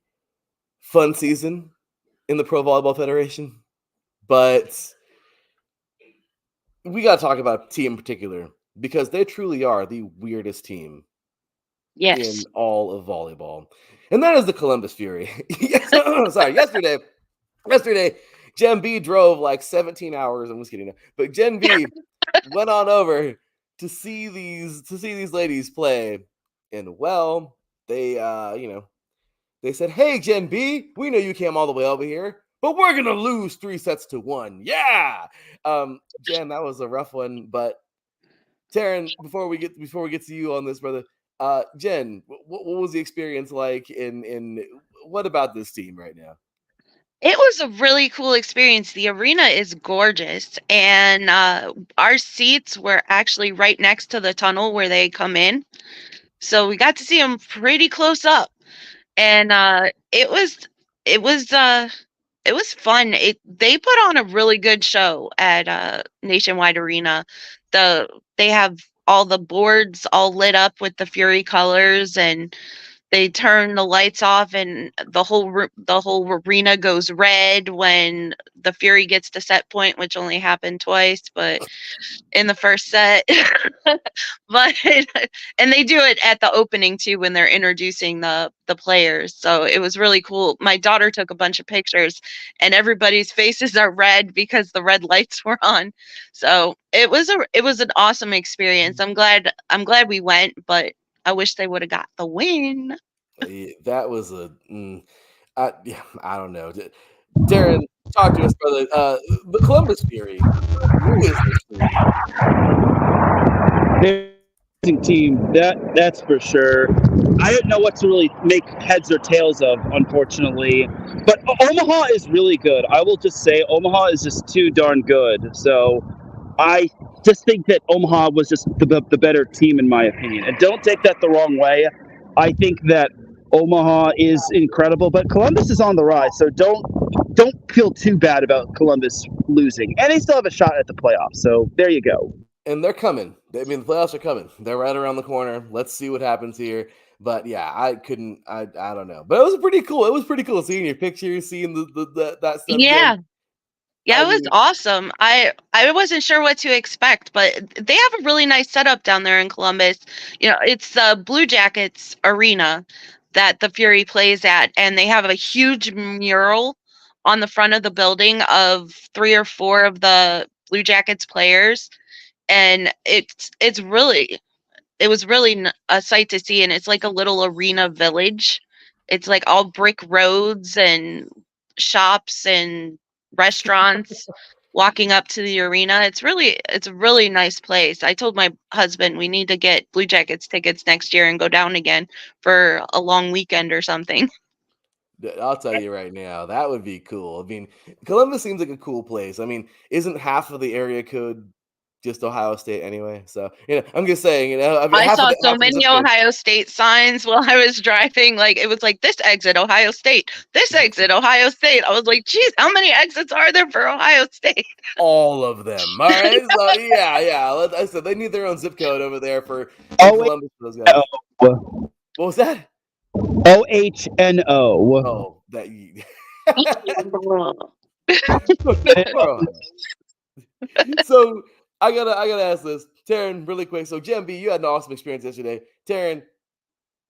fun season in the Pro Volleyball Federation, but we got to talk about a team in particular because they truly are the weirdest team in all of volleyball. And that is the Columbus Fury. Sorry, yesterday, Gen B drove like 17 hours. I'm just kidding, but Gen B went on over to see these ladies play, and well, they they said, "Hey, Gen B, we know you came all the way over here, but we're gonna lose 3-1. Yeah, Jen, that was a rough one, but Taryn, before we get to you on this, brother, Jen, what was the experience like? In what about this team right now? It was a really cool experience. The arena is gorgeous, and our seats were actually right next to the tunnel where they come in, so we got to see them pretty close up, and it was it was fun. They put on a really good show at Nationwide Arena. They have all the boards all lit up with the Fury colors, and they turn the lights off, and the whole arena goes red when the Fury gets to set point, which only happened twice, but in the first set. But and they do it at the opening too when they're introducing the players. So it was really cool. My daughter took a bunch of pictures, and everybody's faces are red because the red lights were on. So it was an awesome experience. I'm glad we went, but I wish they would have got the win. That was I don't know. Darren, talk to us, brother. The Columbus Fury. Who is this team? Team, that's for sure. I didn't know what to really make heads or tails of, unfortunately. But Omaha is really good. I will just say Omaha is just too darn good. So I just think that Omaha was just the better team, in my opinion. And don't take that the wrong way. I think that Omaha is incredible, but Columbus is on the rise. So don't feel too bad about Columbus losing. And they still have a shot at the playoffs. So there you go. And they're coming. I mean, the playoffs are coming. They're right around the corner. Let's see what happens here. But yeah, I don't know. But it was pretty cool. It was pretty cool seeing your pictures, seeing that stuff. Yeah. Jen. Yeah, it was awesome. I wasn't sure what to expect, but they have a really nice setup down there in Columbus. You know, it's the Blue Jackets arena that the Fury plays at, and they have a huge mural on the front of the building of 3 or 4 of the Blue Jackets players, and it was really a sight to see, and it's like a little arena village. It's like all brick roads and shops and restaurants walking up to the arena. It's a really nice place. I told my husband we need to get Blue Jackets tickets next year and go down again for a long weekend or something. I'll tell you right now, that would be cool. I mean, Columbus seems like a cool place. I mean, isn't half of the area code just Ohio State anyway? So, I'm just saying, I mean, I saw so half of many the Ohio State signs while I was driving. Like, it was like, this exit, Ohio State, this exit, Ohio State. I was like, geez, how many exits are there for Ohio State? all of them. All right. So yeah. I said they need their own zip code over there for Columbus. Those guys. What was that? OHNO. Oh, that. So I gotta ask this, Taryn, really quick. So Gen B, you had an awesome experience yesterday. Taryn,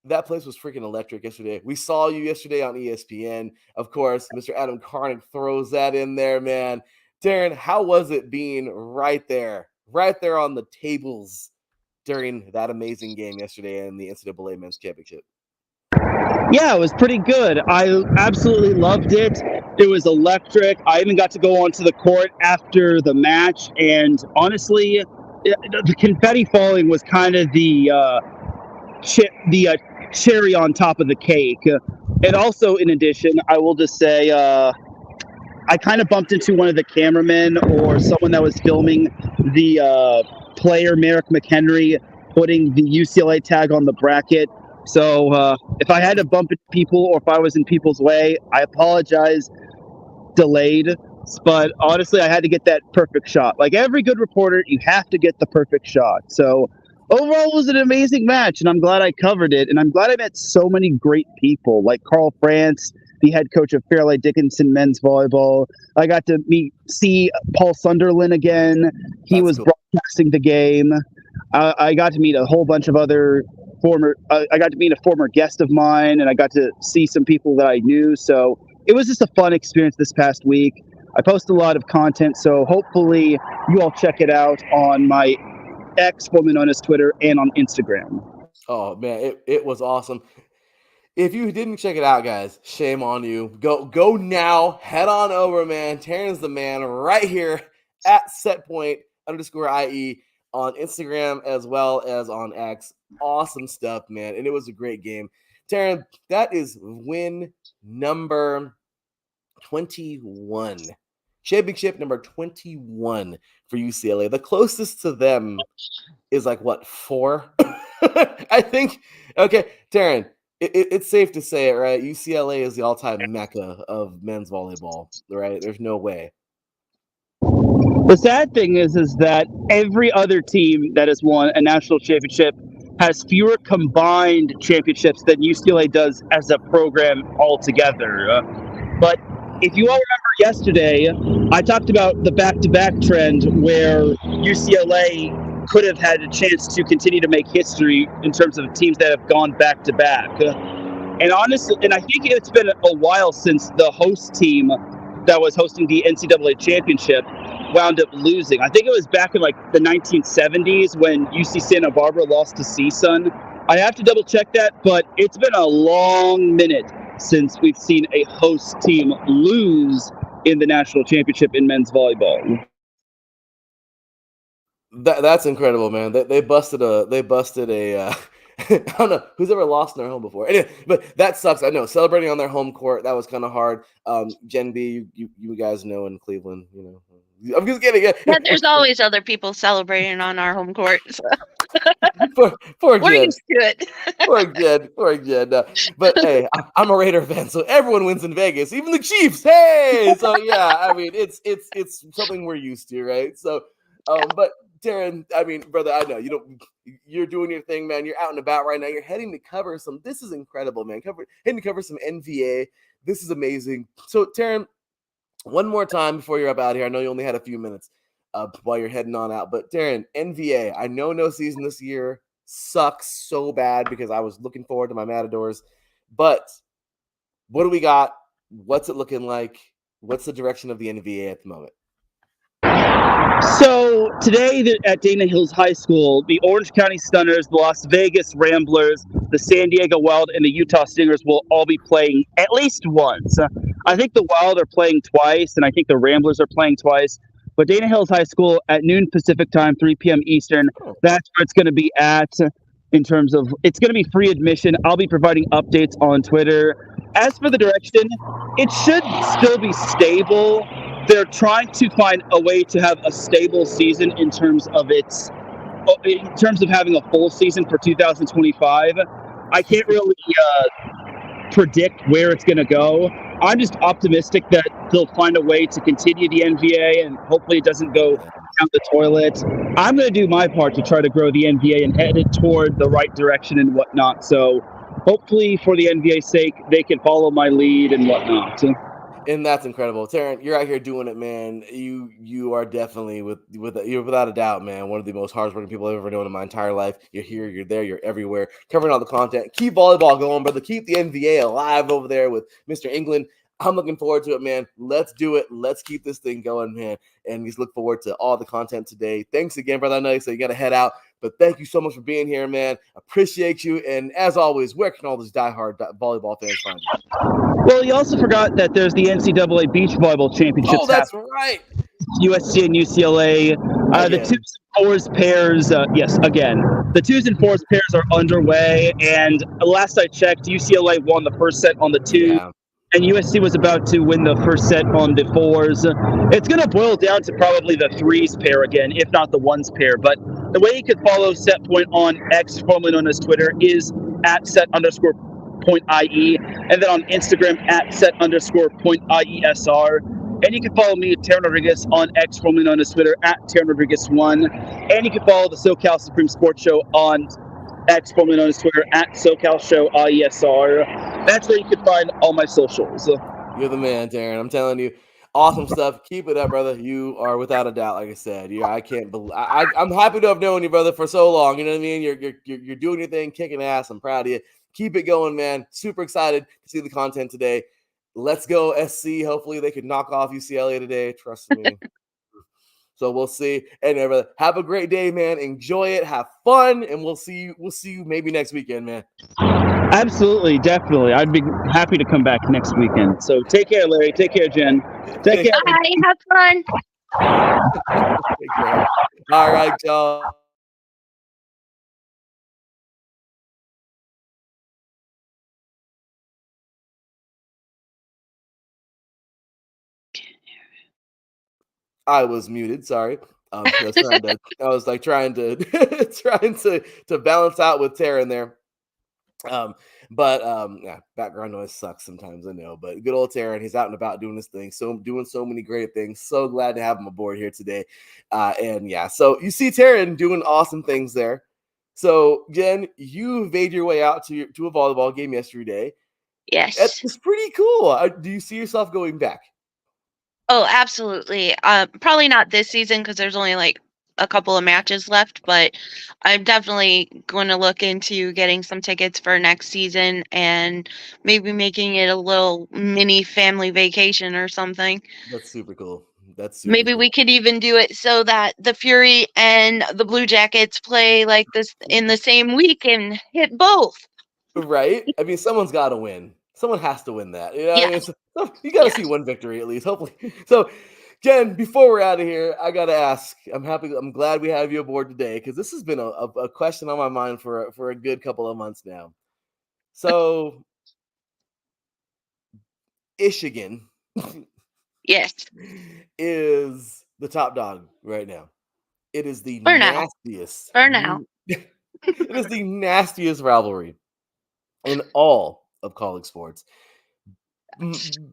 that place was freaking electric yesterday. We saw you yesterday on ESPN. Of course, Mr. Adam Karnick throws that in there, man. Taryn, how was it being right there on the tables during that amazing game yesterday in the NCAA Men's Championship? Yeah, it was pretty good. I absolutely loved it. It was electric. I even got to go onto the court after the match, and honestly, the confetti falling was kind of the cherry on top of the cake. And also, in addition, I will just say I kind of bumped into one of the cameramen or someone that was filming the player, Merrick McHenry, putting the UCLA tag on the bracket. So if I had to bump into people or if I was in people's way, I apologize. Delayed. But honestly, I had to get that perfect shot. Like every good reporter, you have to get the perfect shot. So overall, it was an amazing match, and I'm glad I covered it. And I'm glad I met so many great people, like Carl France, the head coach of Fairleigh Dickinson men's volleyball. I got to see Paul Sunderland again. He was broadcasting the game. I got to meet a whole bunch of other I got to meet a former guest of mine, and I got to see some people that I knew. So it was just a fun experience this past week. I post a lot of content, so hopefully you all check it out on my X, formerly known as Twitter, and on Instagram. Oh man, it was awesome. If you didn't check it out, guys, shame on you. Go now. Head on over, man. Taryn's the man right here at setpoint_IE on Instagram as well as on X. Awesome stuff, man. And it was a great game. Taryn, that is win number 21. Championship number 21 for UCLA. The closest to them is like, what, 4? I think. Okay, Taryn, it's safe to say it, right? UCLA is the all-time mecca of men's volleyball, right? There's no way. The sad thing is that every other team that has won a national championship has fewer combined championships than UCLA does as a program altogether. But if you all remember yesterday, I talked about the back-to-back trend where UCLA could have had a chance to continue to make history in terms of teams that have gone back-to-back. And honestly, and I think it's been a while since the host team that was hosting the NCAA championship wound up losing. I think it was back in like the 1970s when UC Santa Barbara lost to CSUN. I have to double check that, but it's been a long minute since we've seen a host team lose in the national championship in men's volleyball. That's incredible, man. They busted a I don't know who's ever lost in their home before. Anyway, but that sucks. I know, celebrating on their home court, that was kind of hard. Gen B, you guys know, in Cleveland, I'm just kidding. Yeah, there's always other people celebrating on our home court. So. Poor We're Jen. used to it. Poor Jen. But hey, I'm a Raider fan, so everyone wins in Vegas, even the Chiefs. Hey, so yeah, I mean, it's something we're used to, right? So, but Darren, I mean, brother, I know you're doing your thing, man. You're out and about right now. You're heading to cover some. This is incredible, man. Heading to cover some NVA. This is amazing. So, Taryn, one more time before you're up out here. I know you only had a few minutes while you're heading on out. But, Darren, NVA, I know no season this year sucks so bad because I was looking forward to my Matadors. But what do we got? What's it looking like? What's the direction of the NVA at the moment? So today at Dana Hills High School, the Orange County Stunners, the Las Vegas Ramblers, the San Diego Wild, and the Utah Stingers will all be playing at least once. I think the Wild are playing twice, and I think the Ramblers are playing twice. But Dana Hills High School at noon Pacific time, 3 p.m. Eastern, that's where it's going to be at in terms of, it's going to be free admission. I'll be providing updates on Twitter. As for the direction, it should still be stable. They're trying to find a way to have a stable season in terms of having a full season for 2025. I can't really predict where it's going to go. I'm just optimistic that they'll find a way to continue the NVA and hopefully it doesn't go down the toilet. I'm going to do my part to try to grow the NVA and head it toward the right direction and whatnot. So hopefully for the NVA's sake, they can follow my lead and whatnot. And that's incredible, Taryn. You're out here doing it, man. You are definitely you're without a doubt, man, one of the most hardworking people I've ever known in my entire life. You're here, you're there, you're everywhere, covering all the content. Keep volleyball going, brother. Keep the NVA alive over there with Mr. England. I'm looking forward to it, man. Let's do it. Let's keep this thing going, man. And just look forward to all the content today. Thanks again, brother. I know you got to head out, but thank you so much for being here, man. Appreciate you. And as always, where can all those diehard volleyball fans find you? Well, you also forgot that there's the NCAA Beach Volleyball Championships. Oh, that's right. USC and UCLA. The 2s and 4s pairs, yes, again. The 2s and 4s pairs are underway. And last I checked, UCLA won the first set on the 2. Yeah. And USC was about to win the first set on the 4s. It's going to boil down to probably the 3s pair again, if not the 1s pair. But the way you could follow Setpoint on X, formerly known as Twitter, is at @set_point.IE, and then on Instagram at @set_point.IESR. And you can follow me, Taryn Rodriguez, on X, formerly known as Twitter, at Taryn Rodriguez1. And you can follow the SoCal Supreme Sports Show on X, formerly known as Twitter, at SoCal Show IESR. That's where you can find all my socials. You're the man, Taryn. I'm telling you, awesome stuff. Keep it up, brother. You are without a doubt, like I said. I can't believe. I'm happy to have known you, brother, for so long. You know what I mean? You're doing your thing, kicking ass. I'm proud of you. Keep it going, man. Super excited to see the content today. let's go SC. Hopefully they could knock off UCLA today. Trust me. So we'll see. And have a great day, man. Enjoy it. Have fun, and we'll see you. We'll see you maybe next weekend, man. Absolutely, definitely. I'd be happy to come back next weekend. So take care, Larry. Take care, Jen. Take care. Bye. Have fun. Take care. All right, y'all. I was muted. Sorry. I was trying to. I was like trying to trying to balance out with Tara in there. Yeah, background noise sucks sometimes, I know, but good old Taryn, he's out and about doing his thing, so doing so many great things. So glad to have him aboard here today. And yeah, so you see Taryn doing awesome things there. So Jen, you made your way out to a volleyball game yesterday. Yes. It's pretty cool. Do you see yourself going back? Oh, absolutely. Probably not this season because there's only like a couple of matches left, but I'm definitely going to look into getting some tickets for next season and maybe making it a little mini family vacation or something. That's super cool. That's super Maybe cool. we could even do it so that the Fury and the Blue Jackets play like this in the same week and hit both. Right? I mean, someone's got to win. Someone has to win that. You know, Yeah. you got to Yes. see one victory at least, hopefully. So, Jen, before we're out of here, I got to ask. I'm glad we have you aboard today because this has been a question on my mind for a good couple of months now. So, Michigan Yes. is the top dog right now. It is the For now. nastiest. For now. It is the nastiest rivalry in all of college sports.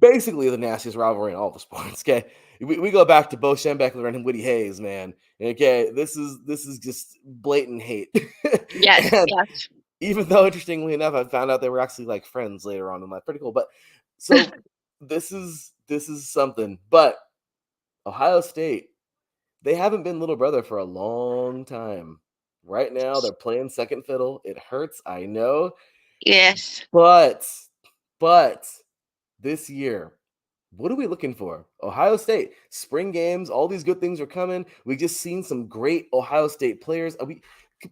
Basically the nastiest rivalry in all the sports. Okay, we go back to Bo Schembechler and Woody Hayes, man. Okay, this is just blatant hate. Yes. And Yes. even though, interestingly enough, I found out they were actually like friends later on in life. Pretty cool. But so this is something. But Ohio State, they haven't been little brother for a long time. Right now, they're playing second fiddle. It hurts, I know, Yes. but this year, what are we looking for? Ohio State, spring games, all these good things are coming. We just seen some great Ohio State players.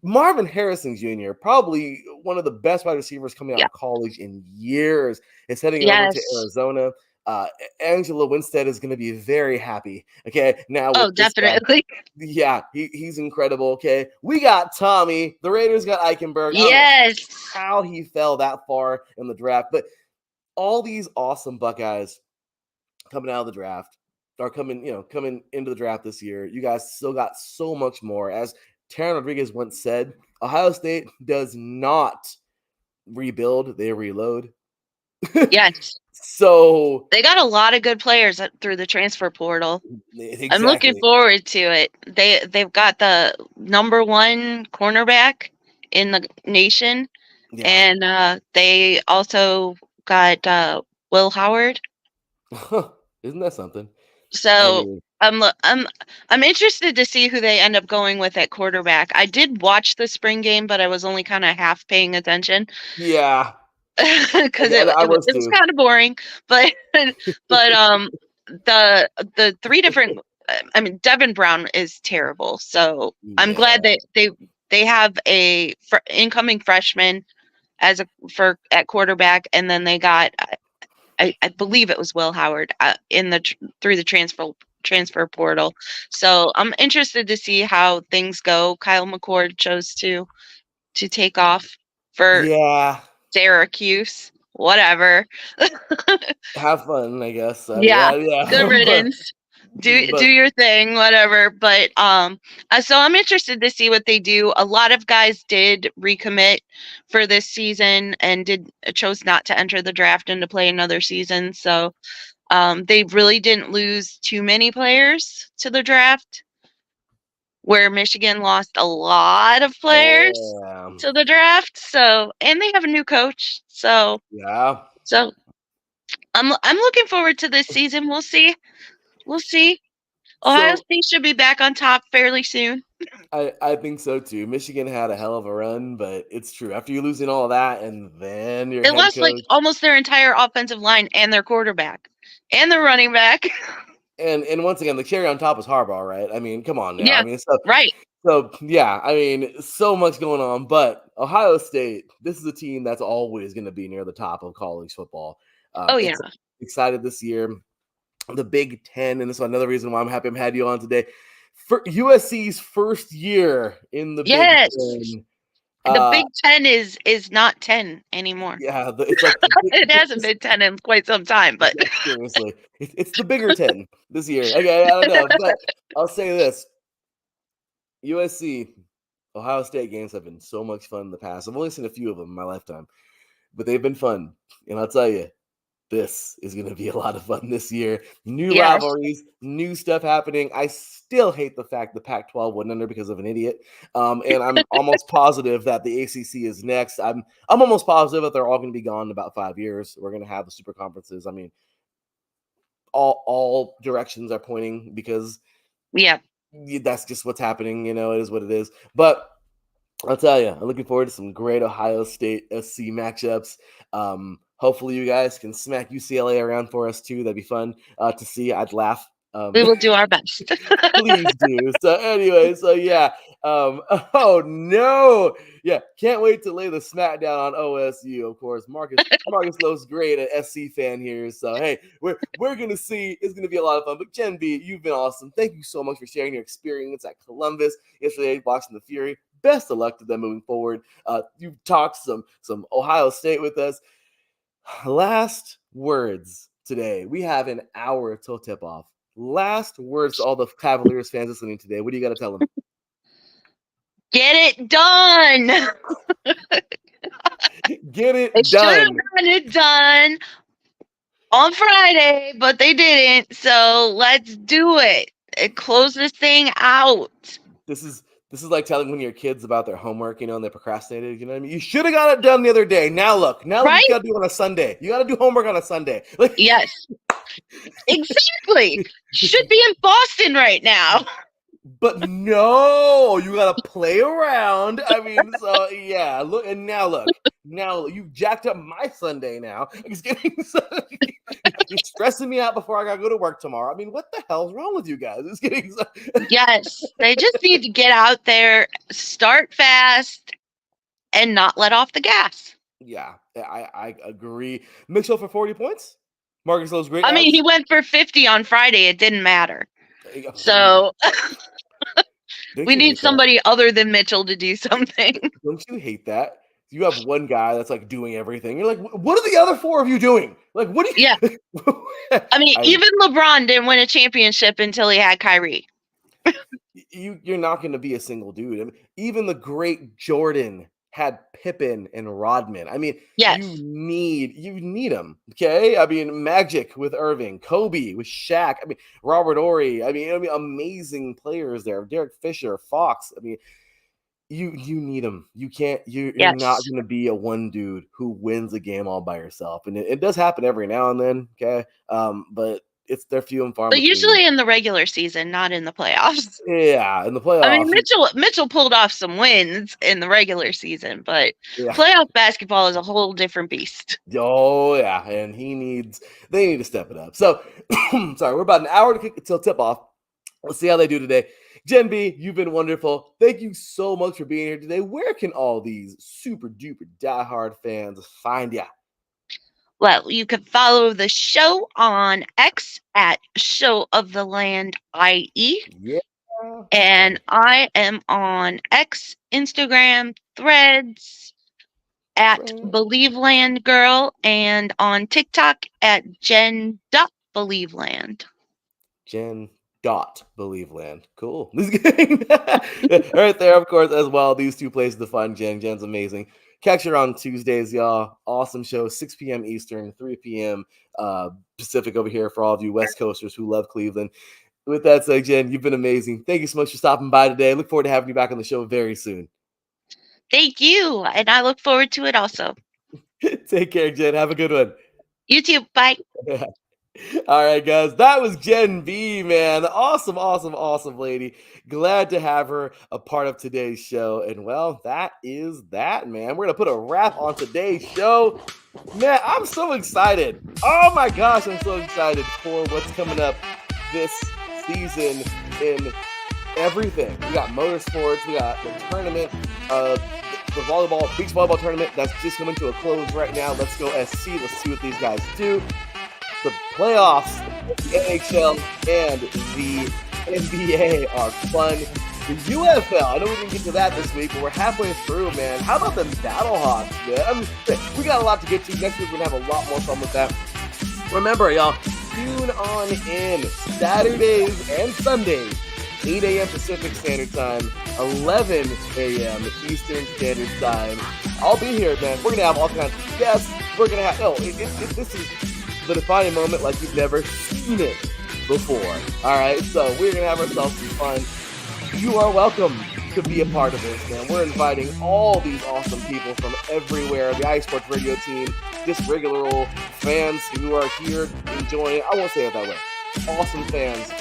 Marvin Harrison Jr., probably one of the best wide receivers coming out Yeah. of college in years, is heading over to Yes. Arizona. Angela Winstead is going to be very happy. Okay, now Oh, with this guy. definitely. Yeah, he's incredible. Okay, we got Tommy. The Raiders got Eichenberg. I don't know Yes. how he fell that far in the draft, but all these awesome Buckeyes coming out of the draft are coming into the draft this year. You guys still got so much more. As Taryn Rodriguez once said, Ohio State does not rebuild, they reload. Yes. So They got a lot of good players through the transfer portal. exactly. I'm looking forward to it. They've got the number one cornerback in the nation, Yeah. and they also got Will Howard. Isn't that something? So I mean, I'm interested to see who they end up going with at quarterback. I did watch the spring game, but I was only kind of half paying attention. yeah. Because I it was was too. kind of boring, but the three different I mean Devin Brown is terrible, so I'm glad Yeah. that they have a incoming freshman at quarterback, and then they got I believe it was Will Howard through the transfer portal. So I'm interested to see how things go. Kyle McCord chose to take off for Yeah. Syracuse, whatever. Have fun, I guess. I mean, Yeah, yeah. good riddance. Do your thing, whatever. But so I'm interested to see what they do. A lot of guys did recommit for this season and chose not to enter the draft and to play another season. So they really didn't lose too many players to the draft, where Michigan lost a lot of players Yeah. to the draft. So, and they have a new coach. So Yeah. I'm looking forward to this season. We'll see. We'll see. Ohio State should be back on top fairly soon. I think so too. Michigan had a hell of a run, but it's true. After you losing all that, and then your They head lost like coach, almost their entire offensive line and their quarterback and their running back. and once again, the cherry on top is Harbaugh, right? I mean, come on now. Yeah, I mean, so right. So yeah, I mean, so much going on, but Ohio State, this is a team that's always going to be near the top of college football. Oh yeah. Excited this year, the Big Ten, and this is another reason why I'm happy I'm had you on today. For USC's first year in the Yes. Big Ten. The Big Ten is not 10 anymore. Yeah, it's like it hasn't been 10 in quite some time, but seriously, it's the bigger 10 this year. Okay, I don't know, but I'll say this: USC, Ohio State games have been so much fun in the past. I've only seen a few of them in my lifetime, but they've been fun. And I'll tell you, this is going to be a lot of fun this year. New rivalries, new stuff happening. I still hate the fact the Pac-12 went under because of an idiot. And I'm almost positive that the ACC is next. I'm almost positive that they're all going to be gone in about 5 years. We're going to have the super conferences. I mean, all directions are pointing because that's just what's happening. You know, it is what it is. But I'll tell you, I'm looking forward to some great Ohio State SC matchups. Hopefully you guys can smack UCLA around for us too. That'd be fun to see. I'd laugh. We will do our best. Please do. So anyway, so yeah. Oh no. Yeah, can't wait to lay the smackdown on OSU. Of course, Marcus Lowe's great, an SC fan here. So hey, we're gonna see. It's gonna be a lot of fun. But Gen B, you've been awesome. Thank you so much for sharing your experience at Columbus yesterday, watching the Fury. Best of luck to them moving forward. You've talked some Ohio State with us. Last words today. We have an hour till tip off. Last words to all the Cavaliers fans listening today. What do you got to tell them? Get it done. Get it they done. Should have gotten it done on Friday, but they didn't. So let's do it and close this thing out. This is like telling one of your kids about their homework, and they procrastinated. You know what I mean? You should have got it done the other day. Now look, you got to do it on a Sunday. You got to do homework on a Sunday. Yes, exactly. Should be in Boston right now. But no, you got to play around. I mean, so yeah. Look, and now you jacked up my Sunday. Now it's getting you're stressing me out before I got to go to work tomorrow. I mean, what the hell's wrong with you guys? It's getting yes, they just need to get out there, start fast, and not let off the gas. Yeah, I agree. Mitchell for 40 points. Marcus Lowe's great. I mean, he went for 50 on Friday. It didn't matter. So we need somebody other than Mitchell to do something. Don't you hate that? You have one guy that's like doing everything. You're like, what are the other four of you doing? Like, what do you? Yeah. I mean, even LeBron didn't win a championship until he had Kyrie. You're not going to be a single dude. I mean, even the great Jordan had Pippen and Rodman. I mean, you need them. Okay. I mean, Magic with Irving, Kobe with Shaq. I mean, Robert Horry. I mean, amazing players there. Derek Fisher, Fox. I mean, you need them. You can't. You're not going to be a one dude who wins a game all by yourself. And it does happen every now and then. Okay. But they're few and far. But usually in the regular season, not in the playoffs. Yeah, in the playoffs. I mean, Mitchell pulled off some wins in the regular season, but playoff basketball is a whole different beast. Oh yeah, and they need to step it up. So, sorry, we're about an hour to kick till tip off. Let's see how they do today. Gen B, you've been wonderful. Thank you so much for being here today. Where can all these super duper diehard fans find you? Well, you can follow the show on X at Show of the Land IE. Yeah. And I am on X, Instagram, Threads at BelieveLand Girl, and on TikTok at Jen.BelieveLand. Jen.BelieveLand. Cool. Right there, of course, as well. These two places to find Jen. Jen's amazing. Catch her on Tuesdays, y'all. Awesome show, 6 p.m. Eastern, 3 p.m. Pacific over here for all of you West Coasters who love Cleveland. With that said, Jen, you've been amazing. Thank you so much for stopping by today. I look forward to having you back on the show very soon. Thank you, and I look forward to it also. Take care, Jen. Have a good one. You too. Bye. All right, guys, that was Gen B, man. Awesome lady. Glad to have her a part of today's show. And well, that is that, man. We're going to put a wrap on today's show. Man, I'm so excited. Oh my gosh, I'm so excited for what's coming up this season in everything. We got motorsports, we got the tournament, the beach volleyball tournament that's just coming to a close right now. Let's go SC. Let's see what these guys do. The playoffs, the NHL, and the NBA are fun. The UFL, I know we didn't get to that this week, but we're halfway through, man. How about them Battlehawks, man? We got a lot to get to. Next week, we're going to have a lot more fun with that. Remember, y'all, tune on in Saturdays and Sundays, 8 a.m. Pacific Standard Time, 11 a.m. Eastern Standard Time. I'll be here, man. We're going to have all kinds of guests. We're going to have, this is the defining moment like you've never seen it before. All right, so we're going to have ourselves some fun. You are welcome to be a part of this, man. We're inviting all these awesome people from everywhere, the iSports Radio team, just regular old fans who are here enjoying, I won't say it that way, awesome fans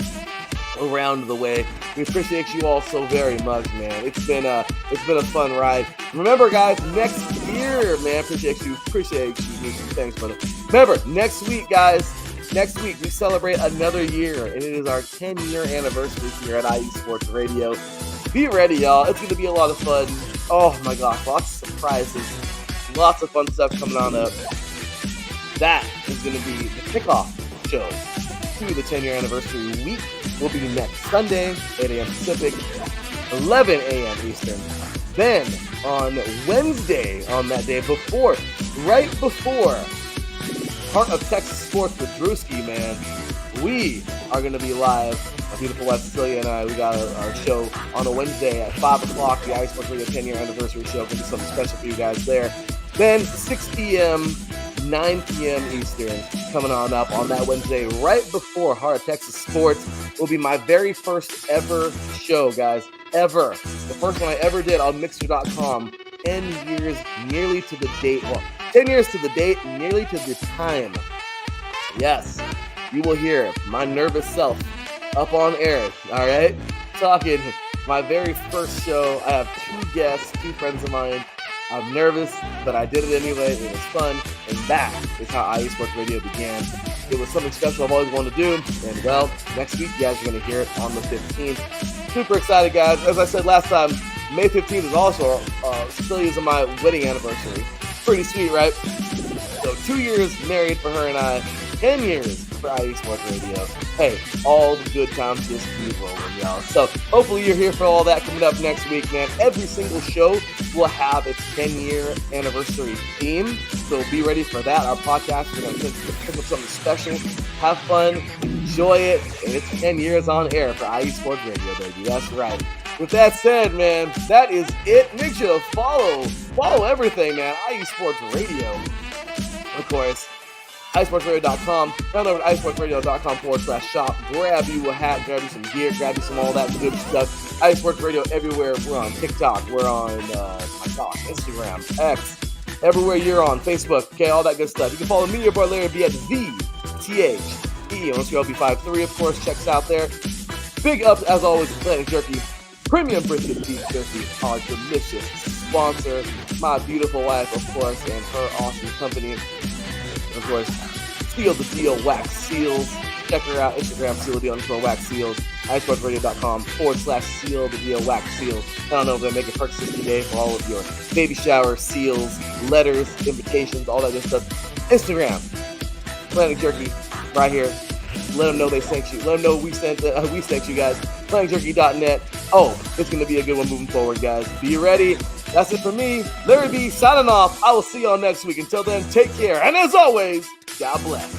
around the way. We appreciate you all so very much, man. It's been a fun ride. Remember, guys, next year, man, appreciate you. Thanks, brother. Remember, next week, guys, we celebrate another year, and it is our 10-year anniversary here at IE Sports Radio. Be ready, y'all. It's going to be a lot of fun. Oh, my gosh, lots of surprises, lots of fun stuff coming on up. That is going to be the kickoff show to the 10-year anniversary week. Will be next Sunday, 8 a.m. Pacific, 11 a.m. Eastern. Then, on Wednesday, on that day, right before Heart of Texas Sports with Drewski, man, we are going to be live. My beautiful wife Cecilia and I, we got our show on a Wednesday at 5 o'clock, the Ice Sports Radio 10-year anniversary show. Going to be something special for you guys there. Then 6 p.m., 9 p.m. Eastern, coming on up on that Wednesday, right before Heart of Texas Sports, will be my very first ever show, guys. Ever. The first one I ever did on Mixer.com. 10 years nearly to the date. Well, 10 years to the date, nearly to the time. Yes, you will hear my nervous self up on air, all right? Talking my very first show. I have two guests, two friends of mine. I'm nervous, but I did it anyway. It was fun, and that is how IE Sports Radio began. It was something special I've always wanted to do, and well, next week you guys are going to hear it on the 15th. Super excited, guys. As I said last time, May 15th is also Cecilia's and my wedding anniversary. Pretty sweet, right? So 2 years married for her and I, 10 years for IE Sports Radio. Hey, all the good times just keep rolling, y'all. So hopefully you're here for all that coming up next week, man. Every single show will have its 10-year anniversary theme. So be ready for that. Our podcast, we're going to pick up something special. Have fun, enjoy it, and it's 10 years on air for IE Sports Radio, baby. That's right. With that said, man, that is it. Make sure to follow everything, man. IE Sports Radio. Of course, iSportsRadio.com. Head over to iSportsRadio.com/shop. Grab you a hat, grab you some gear, grab you some all that good stuff. IE Sports Radio everywhere. We're on TikTok. We're on, Instagram, X. Everywhere you're on, Facebook. Okay, all that good stuff. You can follow me, your boy Larry B at THE on LB53. Of course, check us out there. Big ups, as always, to Planet Jerky. Premium brisket beef jerky, our delicious sponsor. My beautiful wife, of course, and her awesome company. Of course, Seal the Deal Wax Seals. Check her out, Instagram, Seal the Deal _Wax Seals. iSportsRadio.com/Seal the Deal Wax Seals. I don't know if they're making purchases today for all of your baby shower seals, letters, invitations, all that good stuff. Instagram, Planet Jerky, right here. Let them know they sent you. Let them know we sent you guys. PlanetJerky.net. Oh, it's going to be a good one moving forward, guys. Be ready. That's it for me. Larry B signing off. I will see y'all next week. Until then, take care. And as always, God bless.